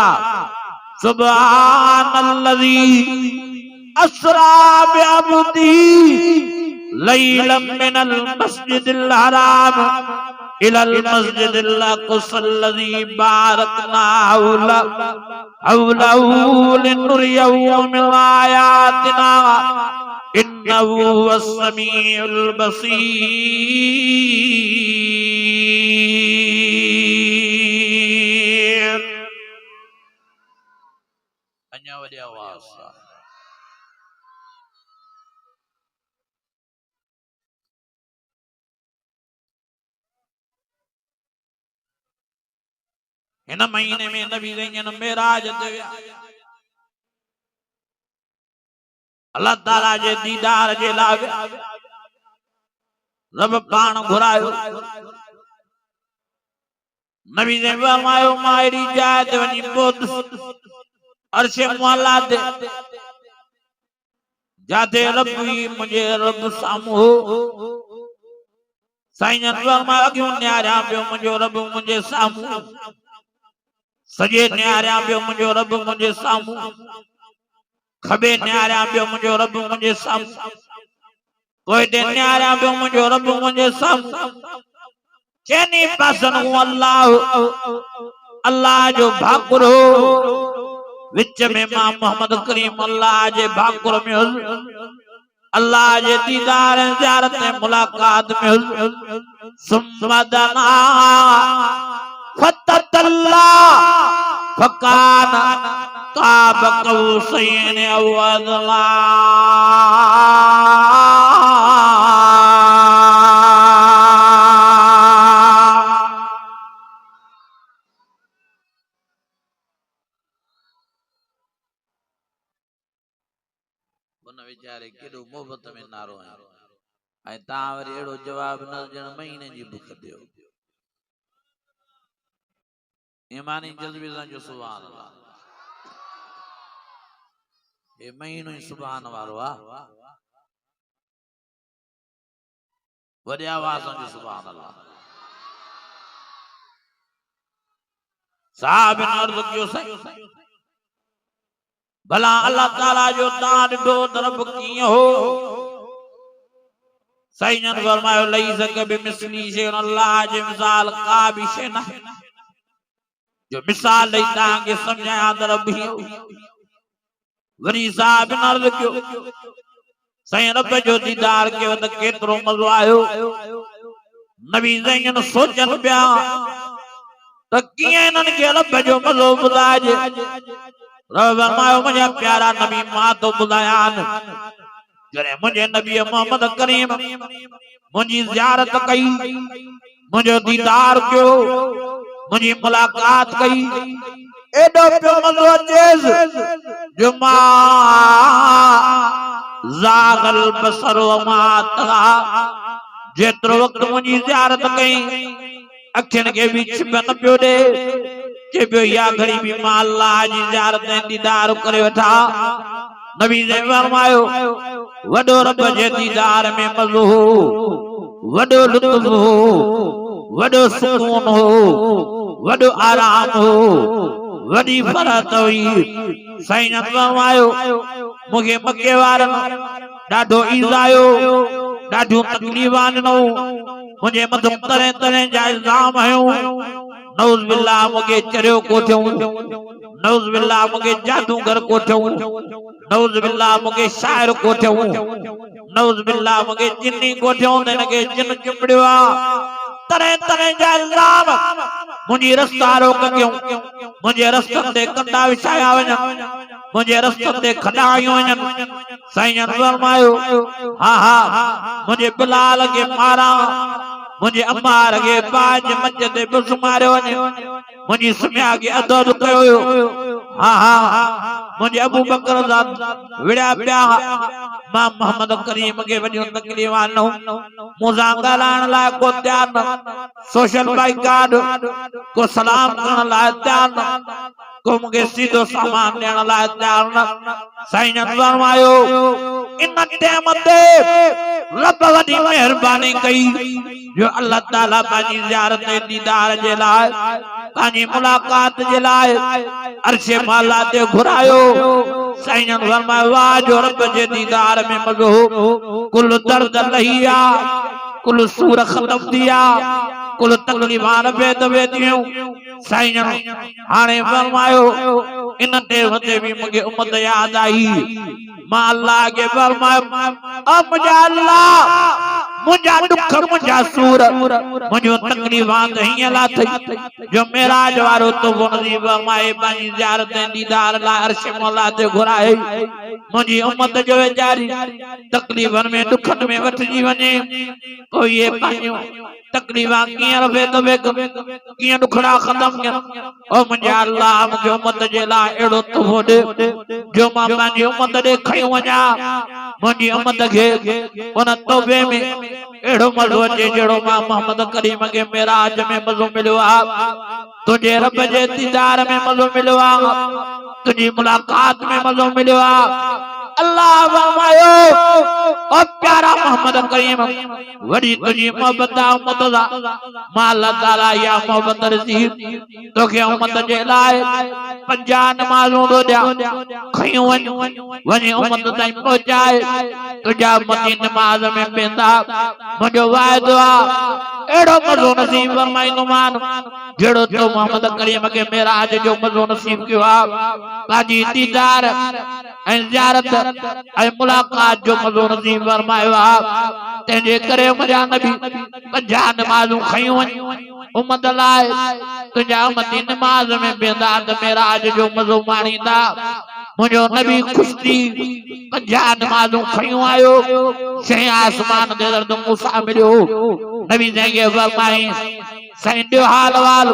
सुब्हानल्लज़ी अस्रा बिअब्दी लैलम मिनल मस्जिदिल हराम इलल मस्जिदिल अक़सल्लज़ी बारकना हौलहु लिनुरियहु मिन आयातिना इन्नहु हुवस्समीउल बसीर। अञा वॾी आवाज़ सां इन महीने में नबी जन मेराज ते विया। अल्लाह ताला जे दीदार जे लाइ रब पाण घुरायो। नबी ने फरमायो मां अहिड़ी जाइ ते वञी पहुतुसि अर्शे मुअल्ला ते जाते रब ही मुझे रब साम्हूं हो। साईं जन फरमायो अॻियों निहारियां पियो मुंहिंजो रब मुंहिंजे साम्हूं, सॼे निहारियां पियो मुंहिंजो रब मुंहिंजे साम्हूं, खबे निहारियां पियो मुंहिंजो रब मुंहिंजे साम्हूं, पोइते निहारियां पियो मुंहिंजो रब मुंहिंजे साम्हूं। चइनी पासनि हूं अल्लाह जो भाकुर हो। विच में मां मोहम्मद करीम अल्लाह जे भाकुर में हुस, अल्लाह जे दीदार ज़ियारत में मुलाकात में हुस। सुम्मदना फततल्ला फकान काब कौसैन औ अदला। उन वीचारे केॾो मोहबत में नारो आयो ऐं तव्हां वरी अहिड़ो जवाब न ॾियण महीने जी बुख ॾियो। ईमानी जज़्बे सां जो सुभान अल्लाह। ये महीनो ही सुभान वारो आ। वॾे आवाज़ सां जो सुभान अल्लाह। साहब ने अर्ज़ कियो साईं भला अल्लाह ताला जो तां ॾिठो तरफ कीअं हो साईं जन फरमायो लई सके बिमिसली शे अल्लाह जे मिसाल का भी शे न जो मिसाल ॾेई तव्हांखे सम्झायां तरफ भी वरी साहब न अर्ज़ कयो साईं रब जो दीदार कयो त केतिरो मज़ो आयो नबी ज़ैन सोचनि पिया त कीअं इन्हनि खे रब जो मज़ो ॿुधाइजे रब फरमायो मुंहिंजा प्यारा नबी मां तो ॿुधायान जॾहिं मुंहिंजे नबी मोहम्मद करीम मुंहिंजी ज़ियारत कई मुंहिंजो दीदार कयो मुंहिंजी मुलाकात कई एॾो पियो मज़ो अचेसि जो मां ज़ाग़ल बसर वमा तग़ा जेतिरो वक़्तु मुंहिंजी ज़ियारत कई अखियुनि खे बि छिप न पियो ॾे के पियो या घड़ी बि मां अल्लाह जी ज़ियारत ऐं दीदार करे वठा नबी ने फरमायो वॾो रब जे दीदार में मज़ो हो वॾो लुत्फ़ हो वॾो सुकून हो वॾो आराम हो वॾी फरहत हुई साईं ने फरमायो मूंखे मके वारनि ॾाढो ईज़ायो ॾाढियूं तकलीफ़ां ॾिनऊं मुंहिंजे मथां तरह तरह जा इल्ज़ाम हयूं नऊज़ बिल्लाह मूंखे चरियो कोठियूं नऊज़ बिल्लाह मूंखे जादूगर कोठियूं नऊज़ बिल्लाह मूंखे शाइर कोठियूं नऊज़ बिल्लाह मूंखे जिन्नी कोठियूं त हिनखे जिन चिंबड़ियो आहे तरह तरह जा इल्ज़ाम मुंहिंजी रस्ता रोक कयूं मुंहिंजे रस्तनि ते कंडा विछाया वञनि मुंहिंजे रस्तनि ते खॾायूं वञनि साईं जन फरमायो हा हा मुंहिंजे बिलाल खे मारां मुंहिंजे अम्मार खे बाज मंझ ते बुस मारियो वञे मुंहिंजी सुम्या खे अधु अधु कयो हुयो हा हा मुंहिंजे अबू बकर जा विड़िया पिया मां मोहम्मद करीम खे वॾियूं तकलीफ़ां ॾिनऊं मूंसां ॻाल्हाइण लाइ को तयारु न सोशल बाइकाट को सलाम करण लाइ तयारु न को मूंखे सीधो सामान ॾियण लाइ तयारु न साईं जन फरमायो इन टाइम ते रब वॾी महिरबानी कई जो अल्लाह ताला पंहिंजी ज़ियारत ऐं दीदार जे लाइ पंहिंजी मुलाकात जे लाइ अर्शे माला ते घुरायो साईं जन फरमायो वाह जो रब जे दीदार में मज़ो कुल दर्द लहिया कुल सूर ख़त्म थिया कुल तकलीफ़ां रबे दबे थियूं साईं जन हाणे फरमायो इन ते वते भी मूंखे उम्मत यादि आई मां अल्लाह खे फरमायो मुंहिंजा अल्लाह मुंहिंजा दुख मुंहिंजा सूर मुंहिंजो तकलीफ़ां त हीअं लाथई जो मेराज वारो तो नज़ीब फरमाए पंहिंजी ज़ियारत ऐं दीदार लाइ अर्श मौला ते घुराए मुंहिंजी उम्मत जो वीचारी तकलीफ़नि में दुखनि में वठिजी वञे कोई ये पंहिंजूं तकलीफ़ां कीअं रबे दबे कीअं दुखड़ा ख़त्म कनि ओ मुंहिंजा अल्लाह मूंखे उम्मत जे लाइ अहिड़ो तोहफ़ो ॾे जो मां पंहिंजी उम्मत ॾे खणी वञा मुंहिंजी उम्मत खे उन तोहफ़े में एड़ो मज़ो अचे जहिड़ो मां मोहम्मद करीम खे मेराज में मज़ो मिलियो आहे तुंहिंजे रब जे दीदार में मज़ो मिलियो आहे तुंहिंजी मुलाकात में मज़ो मिलियो आहे अल्लाह फरमायो ओ प्यारा मोहम्मद करीम वड़ी तुझी मोहब्बत उम्मत दा मां अल्लाह ताला या मोहब्बत नसीब तोखे उम्मत जे लाइ 50 नमाज़ूं थो ॾियां खयूं वञी उम्मत ताईं पहुचाए तुंहिंजा उम्मती नमाज़ में वेंदा मुंहिंजो वाइदो आहे एड़ो मज़ो नसीब फरमाईंदोमान जहिड़ो तो मोहम्मद करीम खे मेराज जो मज़ो नसीब कयो आहे पंहिंजी दीदार ऐं ज़ियारत ऐं मुलाकात जो मज़ो नसीब फरमायो आहे तंहिंजे करे मुंहिंजा नबी 50 नमाज़ूं खयूं वञ उम्मत लाइ तुंहिंजा उम्मती नमाज़ में वेंदा त मेराज जो मज़ो माणींदा मुंहिंजो नबी ख़ुशि थी 50 नमाज़ूं खयूं आयो शइ आसमान ते दर्द मूसा मिलियो नबी जंहिंखे फरमाई साईं ॾियो हाल वाल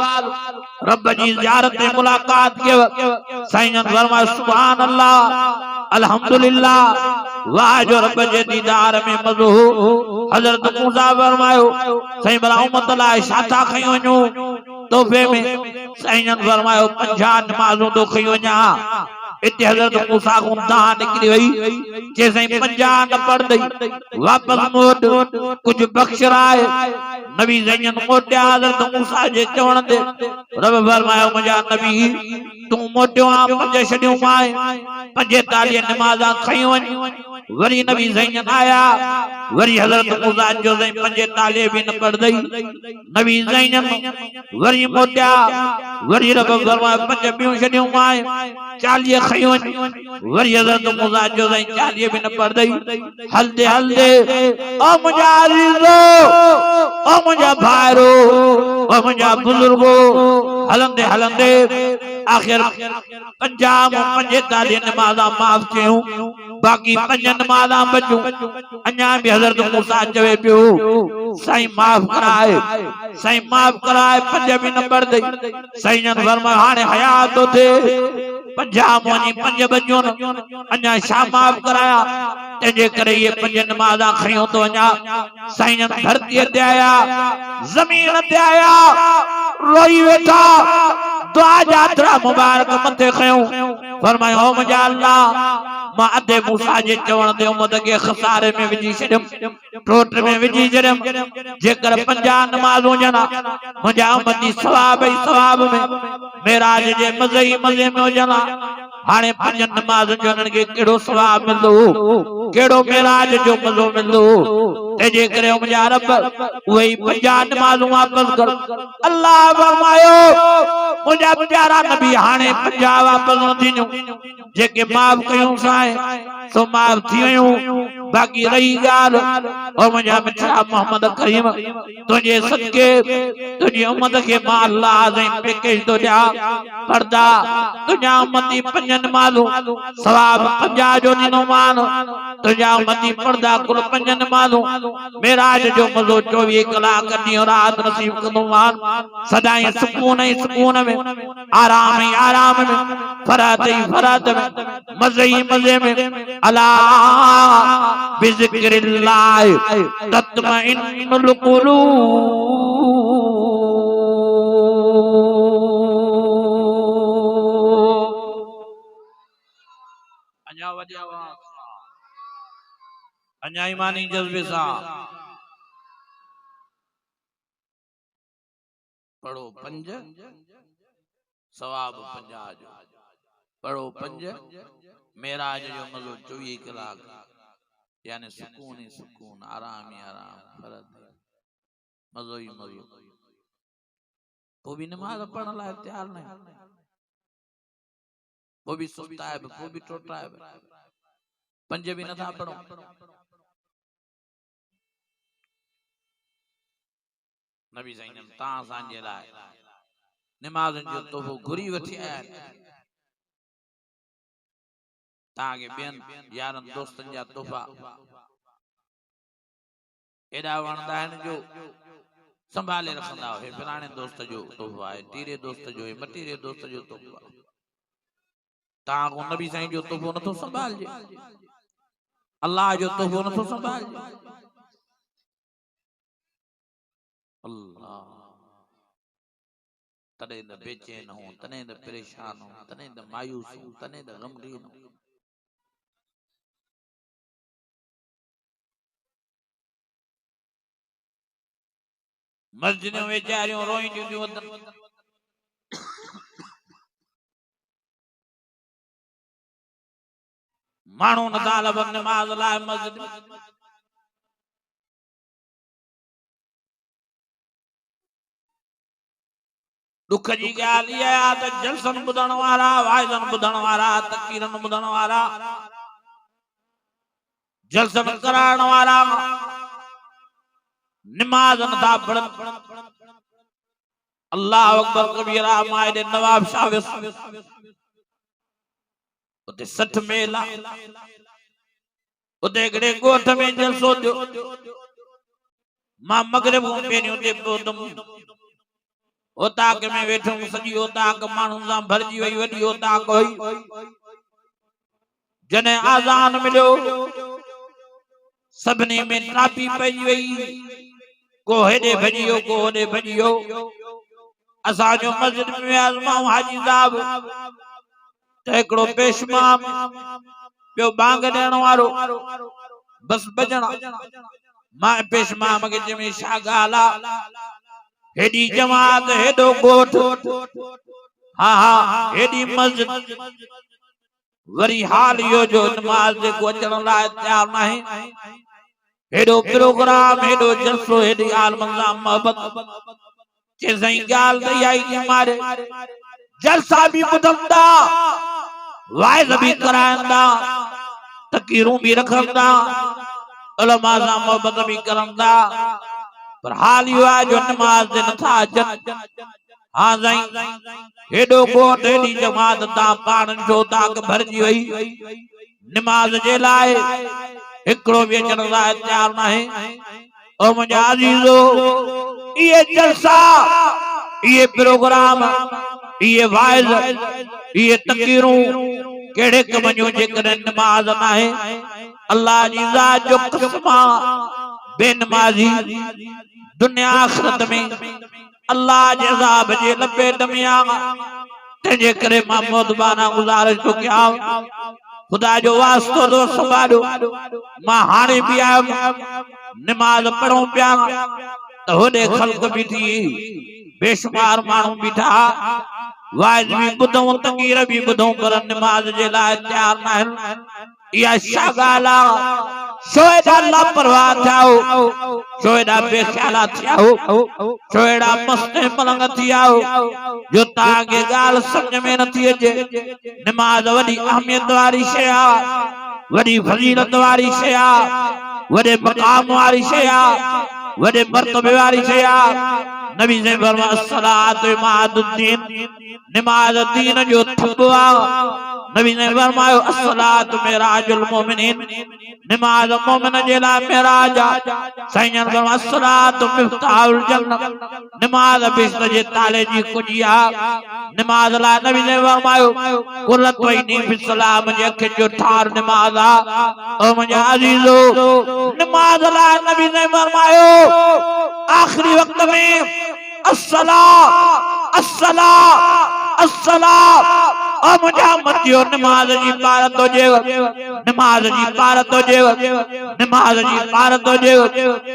रब जी ज़ियारत ऐं मुलाकात कयो साईं जन फरमायो सुभान अल्लाह अल्हम्दुलिल्लाह वाह जो रब जे दीदार में मज़ो हज़रत मूसा फरमायो साईं भला उम्मत लाइ छा था खयूं वञूं तोहफ़े में साईं जन फरमायो 50 नमाज़ूं तो खयूं वञा इते हज़रत मूसा को दान निकली वई जैसे 50 न पढ़ दई वापस मोट कुछ बख्श रहा है नबी ज़ैन मोटिया हज़रत मूसा जे चवण दे रब फरमायो मुंहिंजा नबी तू मोटियो आ 5 छडियो माए 45 नमाज़ा खयूं वरी नबी ज़ैन आया वरी हज़रत मूसा जो 45 भी न पढ़ दई नबी ज़ैन वरी मोटिया वरी रब फरमायो 5 बियूं छडियो माए 40 खयूं वरी हज़रत मूसा जो 40 भी न पढ़ दई हलदे हलदे ओ मुंहिंजा अज़ीज़ो ओ मुंहिंजा भाइरो ओ मुंहिंजा बुजुर्गो हलंदे हलंदे आखिर 45 नमाज़ा माफ कयूं बाकी 5 नमाज़ा बचूं अञा भी हज़रत मूसा चवे पियो साईं माफ कराए 5 भी न पढ़ दई साईं जन फरमायो हाणे हयात तो थे 50 मोनी 5 बचूं अञा छा माफ कराया तेजे करे ये 5 नमाज़ा खयूं तो अञा साईं जन धरती ते आया ज़मीन ते आया रोई वेठा दुआ यात्रा मुबारक मथे खयूं फरमायो ओ मुंहिंजा अल्लाह मां अदे मूसा जे चवण दे उम्मत के खसारे में विझी छडम टोट में विझी छडम जेकर 50 नमाज़ूं जना मुंहिंजा उम्मती सवाब ही सवाब में मेराज जे मज़े में जना हाणे 5 नमाज़ जनन के केड़ो सवाब मिलदो केड़ो मेराज जो मज़ो मिलदो तेजे करे मुंहिंजा रब वही 50 नमाज़ूं वापस कर अल्लाह फरमायो मुंहिंजा प्यारा नबी हाणे 50 वापस न थींदियूं जेके माफ कयूं साईं सो माफ थी वयूं बाकी रही ॻाल्हि ओ मुंहिंजा मिठा मोहम्मद करीम तुंहिंजे सदके तुंहिंजी उम्मत के मां अल्लाह ऐं पैकेज तो ॾिया पर्दा तुंहिंजा उम्मती 5 नमाज़ूं सवाब 50 जो ॾिनो मान तुंहिंजा उम्मती पर्दा कुल 5 नमाज़ूं मेराज जो मज़ो 24 कलाक ॾींहुं रात नसीब कंदो मान सदाई सुकून ही सुकून में आराम ही आराम में फरात ही फरात में मज़े ही मज़े में अला बिज़िक्रिल्लाह तत्मइन्नुल क़ुलूब अञा वॾी आवाज़ अञा ईमानी जज्बे सां पढ़ो 5 सवाब 50 जो पढ़ो 5 मेराज जो मज़ो 24 कलाक यानी सुकून ही सुकून आराम ही आराम फरत मज़ो ही मज़ो वो भी नमाज पढ़ने लायक तैयार नहीं वो भी सुस्ता है वो भी टोटा है 5 भी न था पढ़ो नबी ज़ैन ता सांजे लाए नमाज़ जो तोहफो घुरी वठी आया ताके बेन यारन दोस्तन जा तोहफा एडा वणदा आहिनि जो संभाले रखंदा हो फलाणे दोस्त जो तोहफा है तीरे दोस्त जो है मटीरे दोस्त जो तोहफा ता को नबी साईं जो तोहफो नथो संभाल जे अल्लाह जो तोहफो नथो संभाल जे अल्लाह तने न बेचैन हो तने न परेशान हो तने न मायूस हो तने न गमगीन हो मस्जिदों में चारियों रोई जो वतन मानू न तालब नमाज लाए मस्जिद दुख जी ॻाल्हि इहा आहे त जलसन ॿुधण वारा वाइदन ॿुधण वारा तक़रीरन ॿुधण वारा जलसन कराइण वारा नमाज नथा पढ़नि अल्लाह अकबर कबीरा माए नवाब शाह उते 60 मेला उते हिकिड़े ॻोठ में जलसो थियो मां मगरिब खां पहिरियों उते पहुतुमि ओताक में वेठुमि सॼी ओताक माण्हुनि सां भरिजी वई वॾी ओताक हुई जॾहिं आज़ान मिलियो सभिनी में ट्रापी पइजी वई को हेॾे भॼी वियो को होॾे भॼी वियो असांजो मस्जिद में आज़माऊं हाजी साहब एकड़ो पेशमाम पियो बांग देण वारो बस बजणा मां पेशमाम के जमे छा गाला हेडी जमात हेडो गोठ हाँ हाँ हेडी मस्जिद वरी हाल यो जो नमाज जे को अचण लाइ तैयार नहीं हेडो प्रोग्राम हेडो जलसो हेडी आलमंदा मोहब्बत के सही गाल दई आई थी मारे जलसा भी बुधंदा वाइज भी करांदा तकीरूं भी रखंदा उलमा सा मोहब्बत भी करंदा पर हाल यो आ जो नमाज दे नथा अचन हाँ साईं हेडो गोठ हेडी जमात ता पाण जो ताक भरजी वई नमाज जे लाए एकड़ो भी अचण लाइ तैयार नाहे ओ मुंहिंजा अज़ीज़ो ये जलसा ये प्रोग्राम ये वाइज ये तकीरूं केड़े कम जो जेकर नमाज नाहे अल्लाह जी ज़ात जो कसम बेनमाजी दुनिया आखिरत में अल्लाह जे अज़ाब जे लपेट में आ तेजे करे मां मोहबाना गुज़ारिश तो क्या खुदा जो वास्तो दो संभालो मां हाणे भी आयो नमाज पढ़ो पिया तो होदे खल्क भी थी बेशुमार मानू बीठा वाइज भी बुधो तकीर भी बुधो पर नमाज जे लाइ तैयार न या शागाला शोएदा लापरवाह थियाओ शोएदा बेख्याला थियाओ शोएदा मस्ते मलंग थियाओ जो तागे गाल समझ में नथी अचे नमाज वडी अहमियत वारी शय आ वडी फजीलत वारी शय आ वडे मकाम वारी शय आ वडे मर्तबे वारी शय आ नबी ने फरमाया सलात इमादुद्दीन नमाज दीन जो थबवा नबी ने फरमाया अस्सलात मिराजुल मोमिनीन नमाज मोमिन जे लाइ मिराज साईं ने फरमाया अस्सलात मिफ्ताहुल जन्नत नमाज बिश्त जे ताले जी कुजिया नमाज ला नबी ने फरमाया कुर्रत वैनी फी सलाम जे अख जो ठार नमाज आ ओ मुंहिंजा अज़ीज़ो नमाज ला नबी ने फरमाया आखिरी वक्त में अस्सला अस्सला अस्सला ओ मुझा मतियो नमाज जी पारत हो जे नमाज जी पारत हो जे नमाज जी पारत हो जे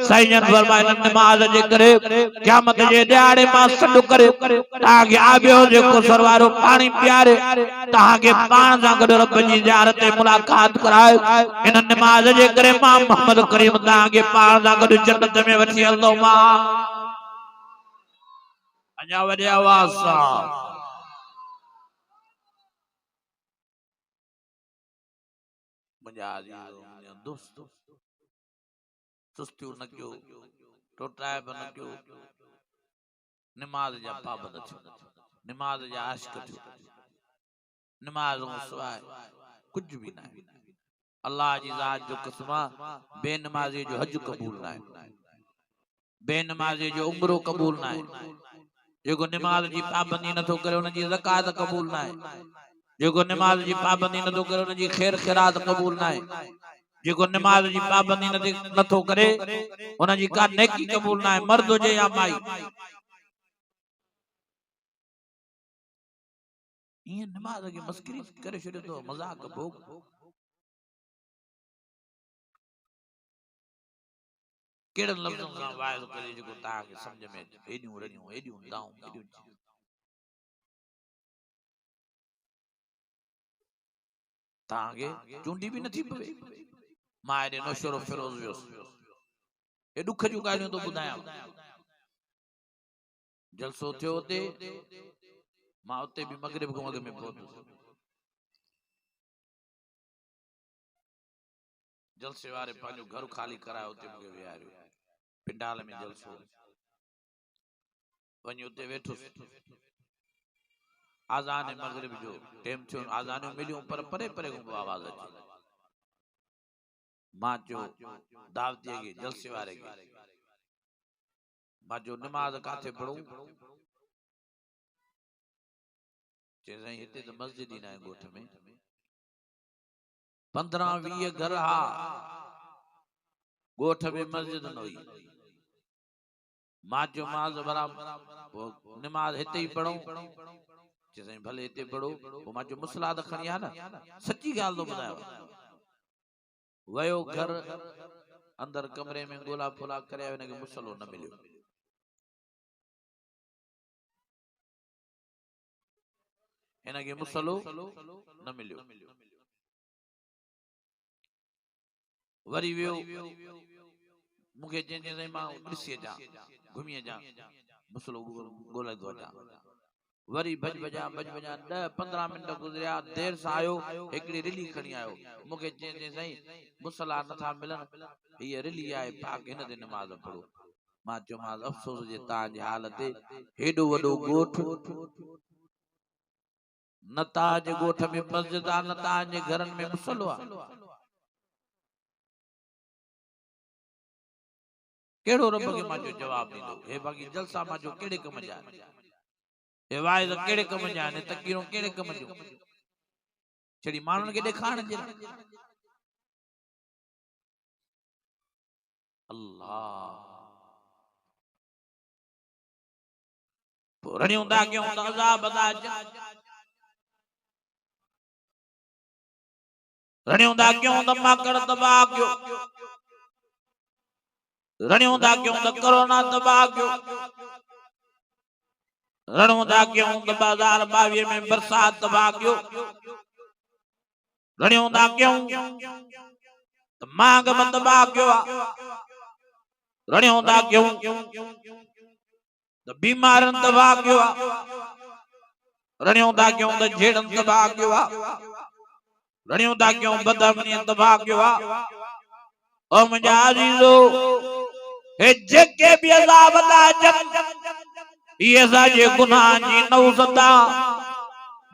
साईं फरमाया नमाज जे करे क़यामत जे दिहाड़े मां सॾु करे ताके आबियो जे कुसर वारो पानी पियारे ताके पाण सां गॾु रब जी ज़ियारत ते मुलाकात कराए इन नमाज जे करे मां मोहम्मद करीम ताके पाण सां गॾु जन्नत में वठी हलंदो मां अञा वॾे आवाज़ सां मुंहिंजा अज़ीज़ो दोस्त सुस्तियूं न कयो टोटाइब न कयो नमाज जा पाबंद थियो नमाज जा आशिक थियो नमाज खां सवाइ कुझु बि न आहे अल्लाह जी ज़ात जो कसम बेनमाज़ी जो हज क़बूल न आहे बेनमाज़ी जो उम्रो क़बूल न आहे जेको नमाज जी पाबंदी नथो करे उन जी ज़कात क़बूल न आहे जेको नमाज जी पाबंदी नथो करे उन जी खैर खैरात क़बूल न आहे जेको नमाज जी पाबंदी नथो करे उन जी का नेकी क़बूल न आहे मर्द हुजे या माई ये नमाज के मस्करी करे छड़े तो मजाक भोग केड़न लफ्ज़न सां वाइज करे जेको ताके समझ में एडियूं रडियूं एडियूं दाऊं एडियूं ताके चूंडी भी नथी पवे मां एडे नौशरो फिरोज वियोस ए दुख जूं ॻाल्हियूं तो ॿुधायां जलसो थियो ते मां उते भी मगरिब को अॻ में पहुतो जलसे वारे पंहिंजो घर खाली करायो उते मूंखे विहारियो पिंडाल में जलसो वञी उते वेठो आज़ान मगरिब जो टाइम थियो आज़ान मिलियो पर परे परे को आवाज अचे मां जो दावती के जलसे वारे के मां जो नमाज काथे पढ़ूं चई हिते तो मस्जिद ही ना है गोठ में 15-20 घर हा गोठ में मस्जिद न हुई मां जो माज बराबर नमाज हिते ही पढ़ूं चई भले हिते पढ़ो पोइ मां जो मुसलाद खणी आ न सच्ची ॻाल्हि थो ॿुधायो वयो घर अंदर कमरे में गोला फोला करे हिनखे मुसलो न मिलियो हिनखे मुसलो न मिलियो वरी वियो मूंखे चई मां ॾिसी अचां घुमी अचां मुसलो ॻोल्हे थो अचां वरी भज भजा 10-15 मिनट गुज़रिया देर सां आयो हिकिड़ी रिली खणी आयो मूंखे चई साईं मुसला नथा मिलन हीअ रिली आहे पाक हिन ते नमाज़ पढ़ो मां चयोमांसि अफ़सोस जे तव्हांजी हालत हेॾो वॾो ॻोठ न तव्हांजे ॻोठ में मस्जिद आहे न तव्हांजे घरनि में मुसलो आहे कहिड़ो रब खे मां जो जवाब ॾींदो हे बाक़ी जलसा मां जो कहिड़े कम जा हे वाइज़ कहिड़े कम जा आहिनि तक़रीरूं कहिड़े कम जो छड़ी माण्हुनि खे ॾेखारण जे अल्लाह पोइ रड़ियूं था कयूं त अज़ाब था अचनि रड़ियूं था कयूं त माकड़ तबाह कयो रड़ियूं था कयूं त कोरोना तबाह कयो रड़ियूं था कयूं त 2022 में बरसात तबाह कयो रड़ियूं था कयूं त मांग में तबाह कयो रड़ियूं था कयूं त बीमारनि तबाह कयो रड़ियूं था कयूं त झेड़नि तबाह कयो रड़ियूं था कयूं बदअमनी तबाह कयो ओ मुंहिंजा अज़ीज़ो हे जेके बि अज़ाब था अचनि इहे असांजे गुनाह जी नौज़दा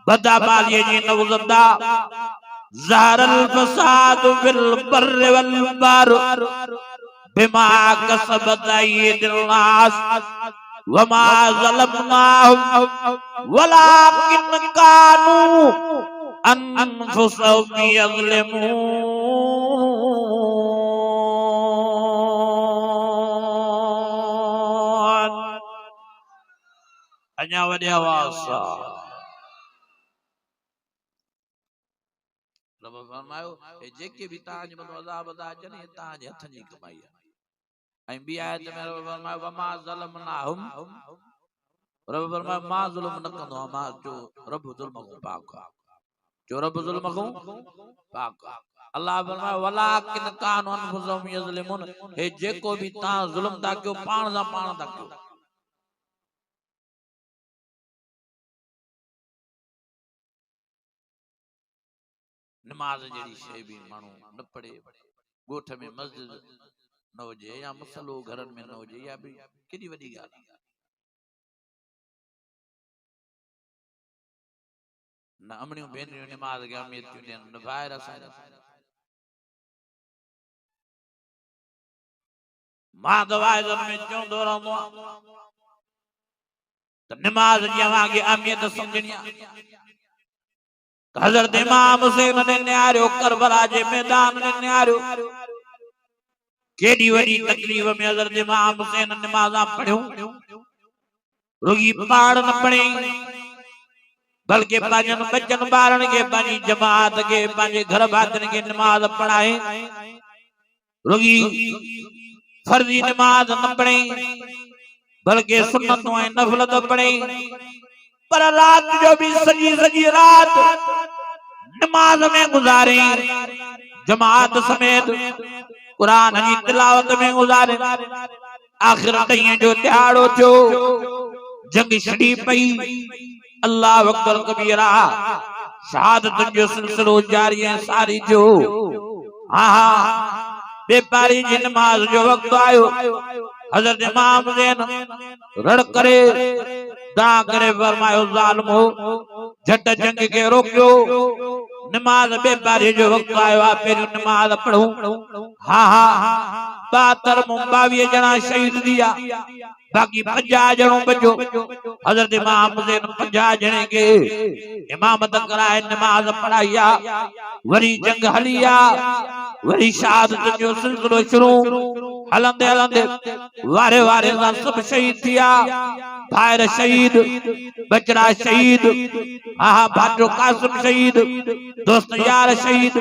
बदअमालीअ जी नौज़दा ज़हरल फ़साद फिल बर्रि वल बहर बिमा कसबत अयदीन नास वमा ज़लमनाहुम वलाकिन कानू अनफुसहुम यज़लिमून अञा वॾे आवाज़ सां रब फरमायो हे जेके भी ताज मथो अज़ाब था अचनि हे तव्हांजे हथनि जी कमाई आहे ऐं ॿी आयत में रब फरमायो वमा ज़लमनाहुम रब फरमायो मां ज़ुल्म न कंदो आहियां मां जो रब ज़ुल्म खां पाक आहे जो रब ज़ुल्म खां पाक आहे अल्लाह फरमायो वलाकिन कानू अनफुसहुम यज़लिमून हे जेको भी तव्हां ज़ुल्म था कयो पाण सां पाण था कयो नमाज जड़ी शे भी मानू न पढ़े गोठ में मस्जिद न होजे या मुसलो घरन में न होजे या भी केडी वडी गाल न अमणियों भेनरियों नमाज के अहमियत ॾियनि न ॿाहिरि असां मां दवाई में चवंदो रहंदो आहियां त नमाज जी अव्हांखे अहमियत सम्झणी आहे हज़रत इमाम हुसैन ने न्यारो करबला जे मैदान में न्यारो केडी वडी तकलीफ में हज़रत इमाम हुसैन नमाज़ा पढ़ियो रुगी पाड़ न पढ़े बल्कि पांजन बच्चन बारन के पांजी जमात के पांजे घर भातन के नमाज पढ़ाए रुगी फर्जी नमाज न पढ़े बल्कि सुन्नतों ऐं नफल तो पढ़े पर रात जो भी सजी रात नमाज में गुजारे जमात समेत कुरान की तिलावत में गुजारे आखिर तईं जो त्याड़ो थियो जंग छड़ी पई अल्लाह अकबर कबीरा शहादत जो सिलसिलो जारी है सारी जो हां बेपारी जी नमाज जो वक्त आयो हजरत इमाम हुसैन रड़ करे दा करे फरमायो जालिमो झट जंग के रोकियो नमाज बेपारी जो वक्त आयो आ पहिरियों नमाज पढ़ूं हां हां 22 जना शहीद दिया बाकी 50 जनों बचो हजरत इमाम हुसैन 50 जने के इमामत कराए नमाज पढ़ाया वरी जंग हलिया वरी शहादत जो सिलसिलो शुरू हलंदे हलंदे वारे वारे सब शहीद थिया भायर शहीद, बचड़ा शहीद, हाँ भाटो कासिम शहीद, दोस्त यार शहीद,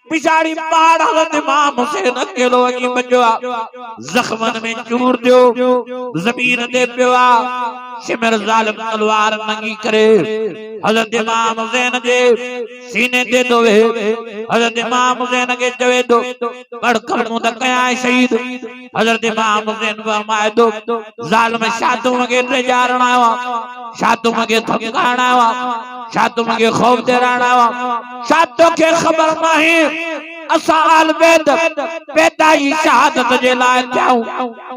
पिछाड़ी पहाड़ हज़रत इमाम हुसैन अकेलो वञी बचो जख्मन में चूर दियो, जमीन ते पियो शिमर ज़ालिम तलवार नंगी करे हज़रत इमाम हुसैन जे सीने ते दोवे हज़रत इमाम हुसैन के चवे दो पढ़ कलमों तक कया शहीद हज़रत इमाम हुसैन फरमाए दो ज़ालिम शातु मगे ते जारणा शातु मगे धमकाणा शातु मगे खौफ देराणा शातु के खबर नहीं असाल बेद पैदाई शहादत जे लाए जाऊं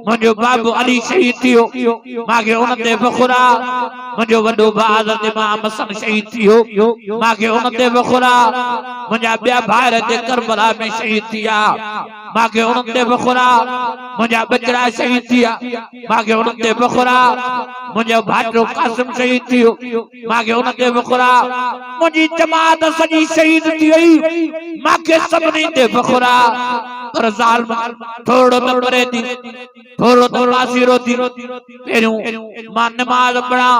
मुझो बाबू अली शहीद थियो मागे उन ते बखुरा मुझो वडो भा हज़रत इमाम हसन शहीद थियो मागे उन ते बखुरा मुझा बिया भाइर ते करबला में शहीद थिया मागे उन ते बखुरा मुझा बचड़ा शहीद थिया मागे उन ते बखुरा मुझो भाटो कासिम शहीद थियो मागे उन ते बखुरा मुझी जमात सजी शहीद थी मागे सबनी ते बखुरा पर ज़ालिम थोड़ो तो करे थी थोड़ो तो नासिरो थी पेरू मां नमाज पढ़ा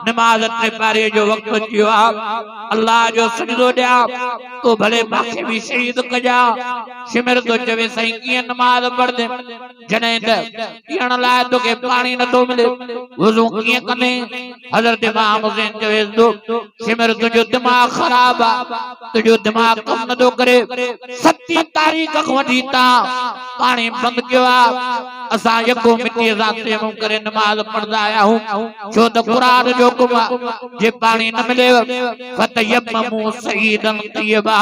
नमाज ते पारे जो वक्त थियो अल्लाह जो सजदो दिया तो भले माखे भी शहीद कजा शिमर तो चवे सही की नमाज पढ़ दे जने पीण लाए तो के पानी न तो मिले वजू की कने हज़रत इमाम हुसैन चवे दो शिमर तुझो दिमाग खराब तुझो दिमाग कम न दो करे 7 तारीख को वठीता पानी बंद कियो असा यको मिट्टी जाते मुंह करे नमाज पढ़दा आया हूं जो तो कुरान जो हुक्म जे पानी न मिले फतयम्ममु सईदन तय्यबा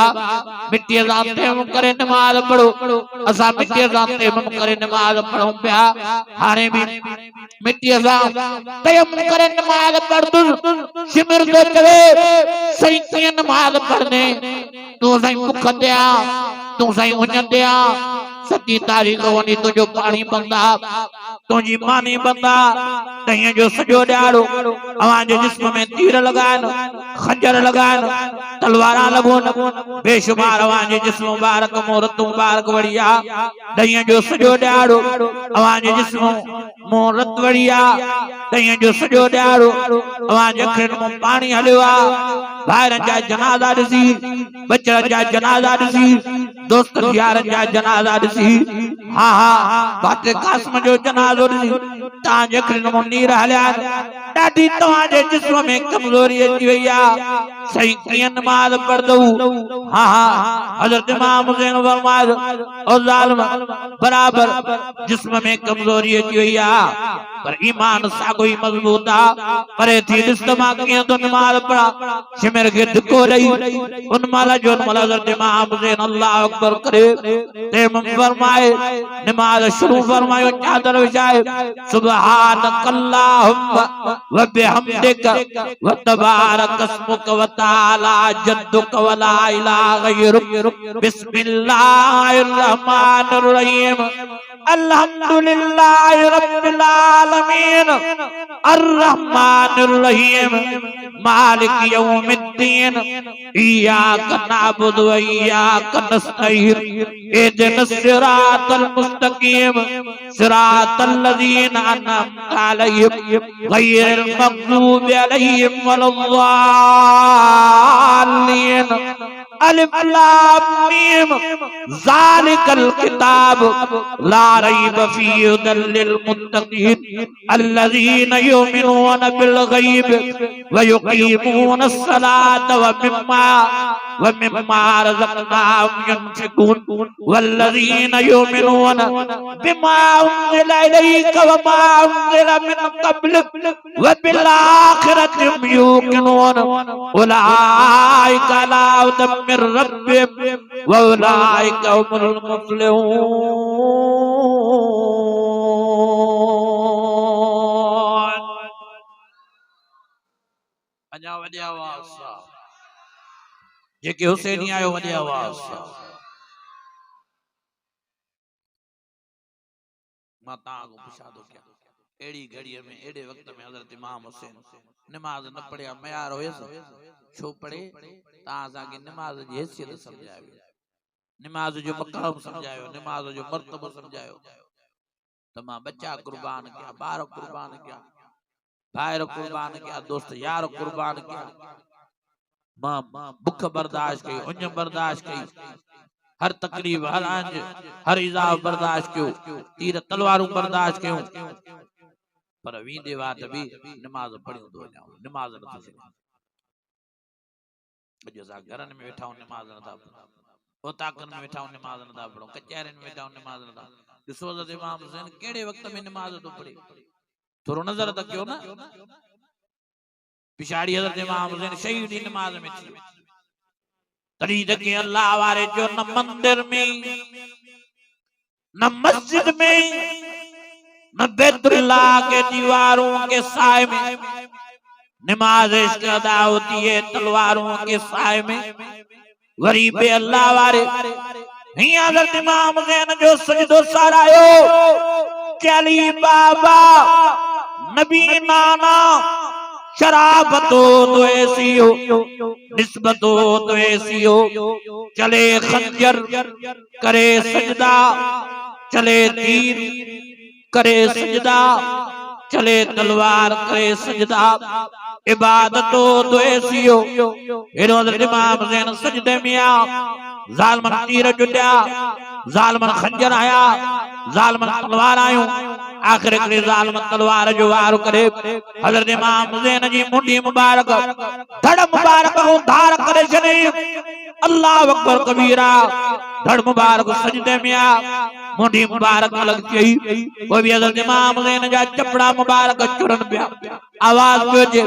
मिट्टी जाते मुंह करे नमाज पढ़ो असा मिट्टी जाते मुंह करे नमाज पढ़ो पिया हाने भी मिट्टी जा तयम्मुम करे नमाज पढ़ दु शिमर दे चवे सही की नमाज पढ़ने तू सही मुख दिया तू सही उन दिया 7 तारीख वनी तुझो पानी बंदा तुझी मानी बंदा तय जो सजो ॾाड़ो अवां जे जिस्म में तीर लगान खंजर लगान तलवारा लगोन बेशुमार अवां जे जिस्म मुबारक मोहरत मुबारक वड़िया तय जो सजो ॾाड़ो अवां जे जिस्म मोहरत वड़िया तय जो सजो ॾाड़ो अवां जे अखियुनि में पानी हलियो भाइरनि जा जनाज़ा ॾिसी बचड़नि जा जनाज़ा ॾिसी दोस्त यारनि जा जनाज़ा ॾिसी हा हा बाटे कासिम जो जनाज़ो ॾिसी तव्हां जे अखियुनि में नीर हलिया ॾाढी तव्हां जे जिस्म में कमज़ोरी अची वई आहे सही कीअं नमाज़ पढ़दऊ हा हा हज़रत इमाम हुसैन फरमायो ओ ज़ालिम बराबर जिस्म में कमज़ोरी अची वई आहे पर ईमान सागो ही मजबूत आहे परे थी ॾिस त मां कीअं तो नमाज़ पढ़ा शिमर के धिको रही उन माला जो हज़रत इमाम हुसैन अल्लाह अकबर करे तयम्मुम फरमाए नमाज शुरू फरमायो चादर विछाए सुब्हानकल्लाहुम्मा व बिहम्दिक व तबारक अस्मुक व तआला जद्दुक व ला इलाहा गैरुक बिस्मिल्लाहिर रहमानिर रहीम अल्हम्दुलिल्लाहि रब्बिल आलमीन अर्रहमानिर रहीम मालिक यौमिद्दीन इय्याक नअबुदु व इय्याक नस्तईन इहदिनस सिरातल मुस्तकीम सिरातल लज़ीना अनअमता अलैहिम गैरिल मग़्दूबि अलैहिम वलद्दाल्लीन अलिफ लाम मीम ज़ालिकल किताब ला रैब फीहि हुदल लिल मुत्तक़ीन अल्लज़ीना युमिनूना बिल गैब व युक़ीमूनस सलात व मिम्मा रज़क़नाहुम युनफ़िक़ून वल्लज़ीना युमिनूना बिमा उन्ज़िला इलैका व मा उन्ज़िला मिन क़ब्लिक व बिल आखिरति हुम यूक़िनून उलाइका अला हुदम मिन रब्बिहिम व उलाइका हुमुल मुफ़्लिहून अञा वॾी आवाज़ सां जेके हुसैनी आयो वॾी आवाज़ सां मां तव्हां को पुछा थो कयां अहिड़ी घड़ीअ में अहिड़े वक़्त में हज़रत इमाम हुसैन नमाज़ न पढ़िया मयार हुयसि छो पढ़े तव्हां असांखे नमाज़ जी हैसियत सम्झायो नमाज़ जो मक़ाम सम्झायो नमाज़ जो मर्तबो सम्झायो त मां बच्चा कुर्बान कया ॿार कुर्बान कया भाईर कुर्बान किया, दोस्त यार कुर्बान किया, मां भुख बर्दाश्त की, उंज बर्दाश्त की, हर तकलीफ, हर अंज, हर इज़ाब बर्दाश्त क्यों, तीर तलवारूं बर्दाश्त क्यों, पर वींदे वात भी नमाज पढ़ियो तो वञां, नमाज न थो सघां। अॼु असां घरनि में वेठा आहियूं, नमाज नथा पढ़ूं, ओताकनि में वेठा आहियूं, नमाज नथा पढ़ूं, कचहरियुनि में वेठा आहियूं, नमाज नथा। ॾिसो हज़रत इमाम हुसैन कहिड़े वक़्त में नमाज थो पढ़े, थोरो नज़र त कयो न। पिछाड़ी हज़रत इमाम हुसैन शहीद ॾींहुं नमाज में थी, तॾहिं त के अल्लाह वारे जो न मंदिर में, न मस्जिद में, न बैतुल्लाह के दीवारों के साए में नमाज इश्क अदा होती है, तलवारों के साए में वरी बे अल्लाह वारे हिया हज़रत इमाम हुसैन जो सजदो सारायो, चली बाबा नबी नाना शराबतो तो ऐसी हो, निस्बतो तो ऐसी हो, चले खंजर करे सजदा, चले तीर करे सजदा, चले तलवार करे सजदा, इबादतो तो ऐसी हो। हेरो हज़रत इमाम हुसैन सजदे में आ, ज़ालिमन तीर जुटिया, ज़ालिमन खंजर आया, ज़ालिमन तलवार आयूं, आखिर करे ज़ालिमन तलवार जो वार करे हज़रत इमाम हुसैन जी मुंडी मुबारक धड़ मुबारक धार करे छॾी, अल्लाह अकबर कबीरा, धड़ मुबारक सजदे में आ, मुंडी मुबारक अलग थी, वो भी हज़रत इमाम हुसैन जा चपड़ा मुबारक चुरन पिया, आवाज पियो जे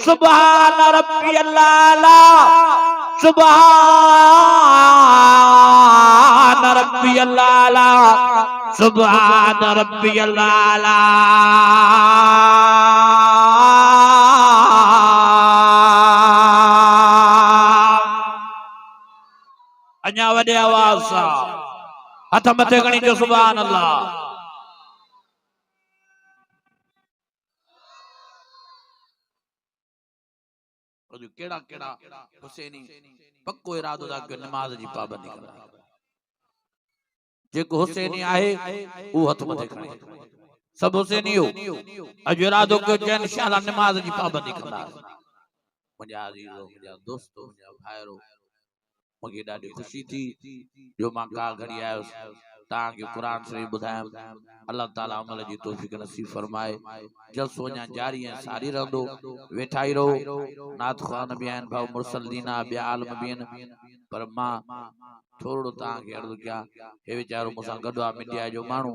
सुभान रब्बियल आला, सुभान रब्बियल आला, सुभान रब्बियल आला। अञा वॾे आवाज़ सां हथ मथे खणी जो सुभान अल्लाह। केड़ा केड़ा हुसैनी पक्को इरादो था कि नमाज जी पाबंदी कंदा, जेको हुसैनी आहे वो हथ मथे खणे, सब हुसैनी हो अॼु इरादो कयो कि इंशाअल्लाह नमाज जी पाबंदी कंदा। मुंहिंजा अज़ीज़ो, मुंहिंजा दोस्तो, मुंहिंजा भाइरो, मूंखे ॾाढी ख़ुशी थी जो मां का घड़ी आयुसि तव्हांखे क़ुर शरीफ़ ॿुधायां। अल्लाह ताला अमल जी तौफ़ीक़ नसीब फरमाए, जलसो अञा जारी ऐं सारी रहंदो, वेठा ई रहो, नात ख़्वान बि आहिनि, भाउ मुरसल दीना ॿिया आलम बि आहिनि, पर मां थोरो तव्हांखे अर्ज़ु कयां, हे वीचारो मूंसां गॾु आहे मीडिया जो माण्हू,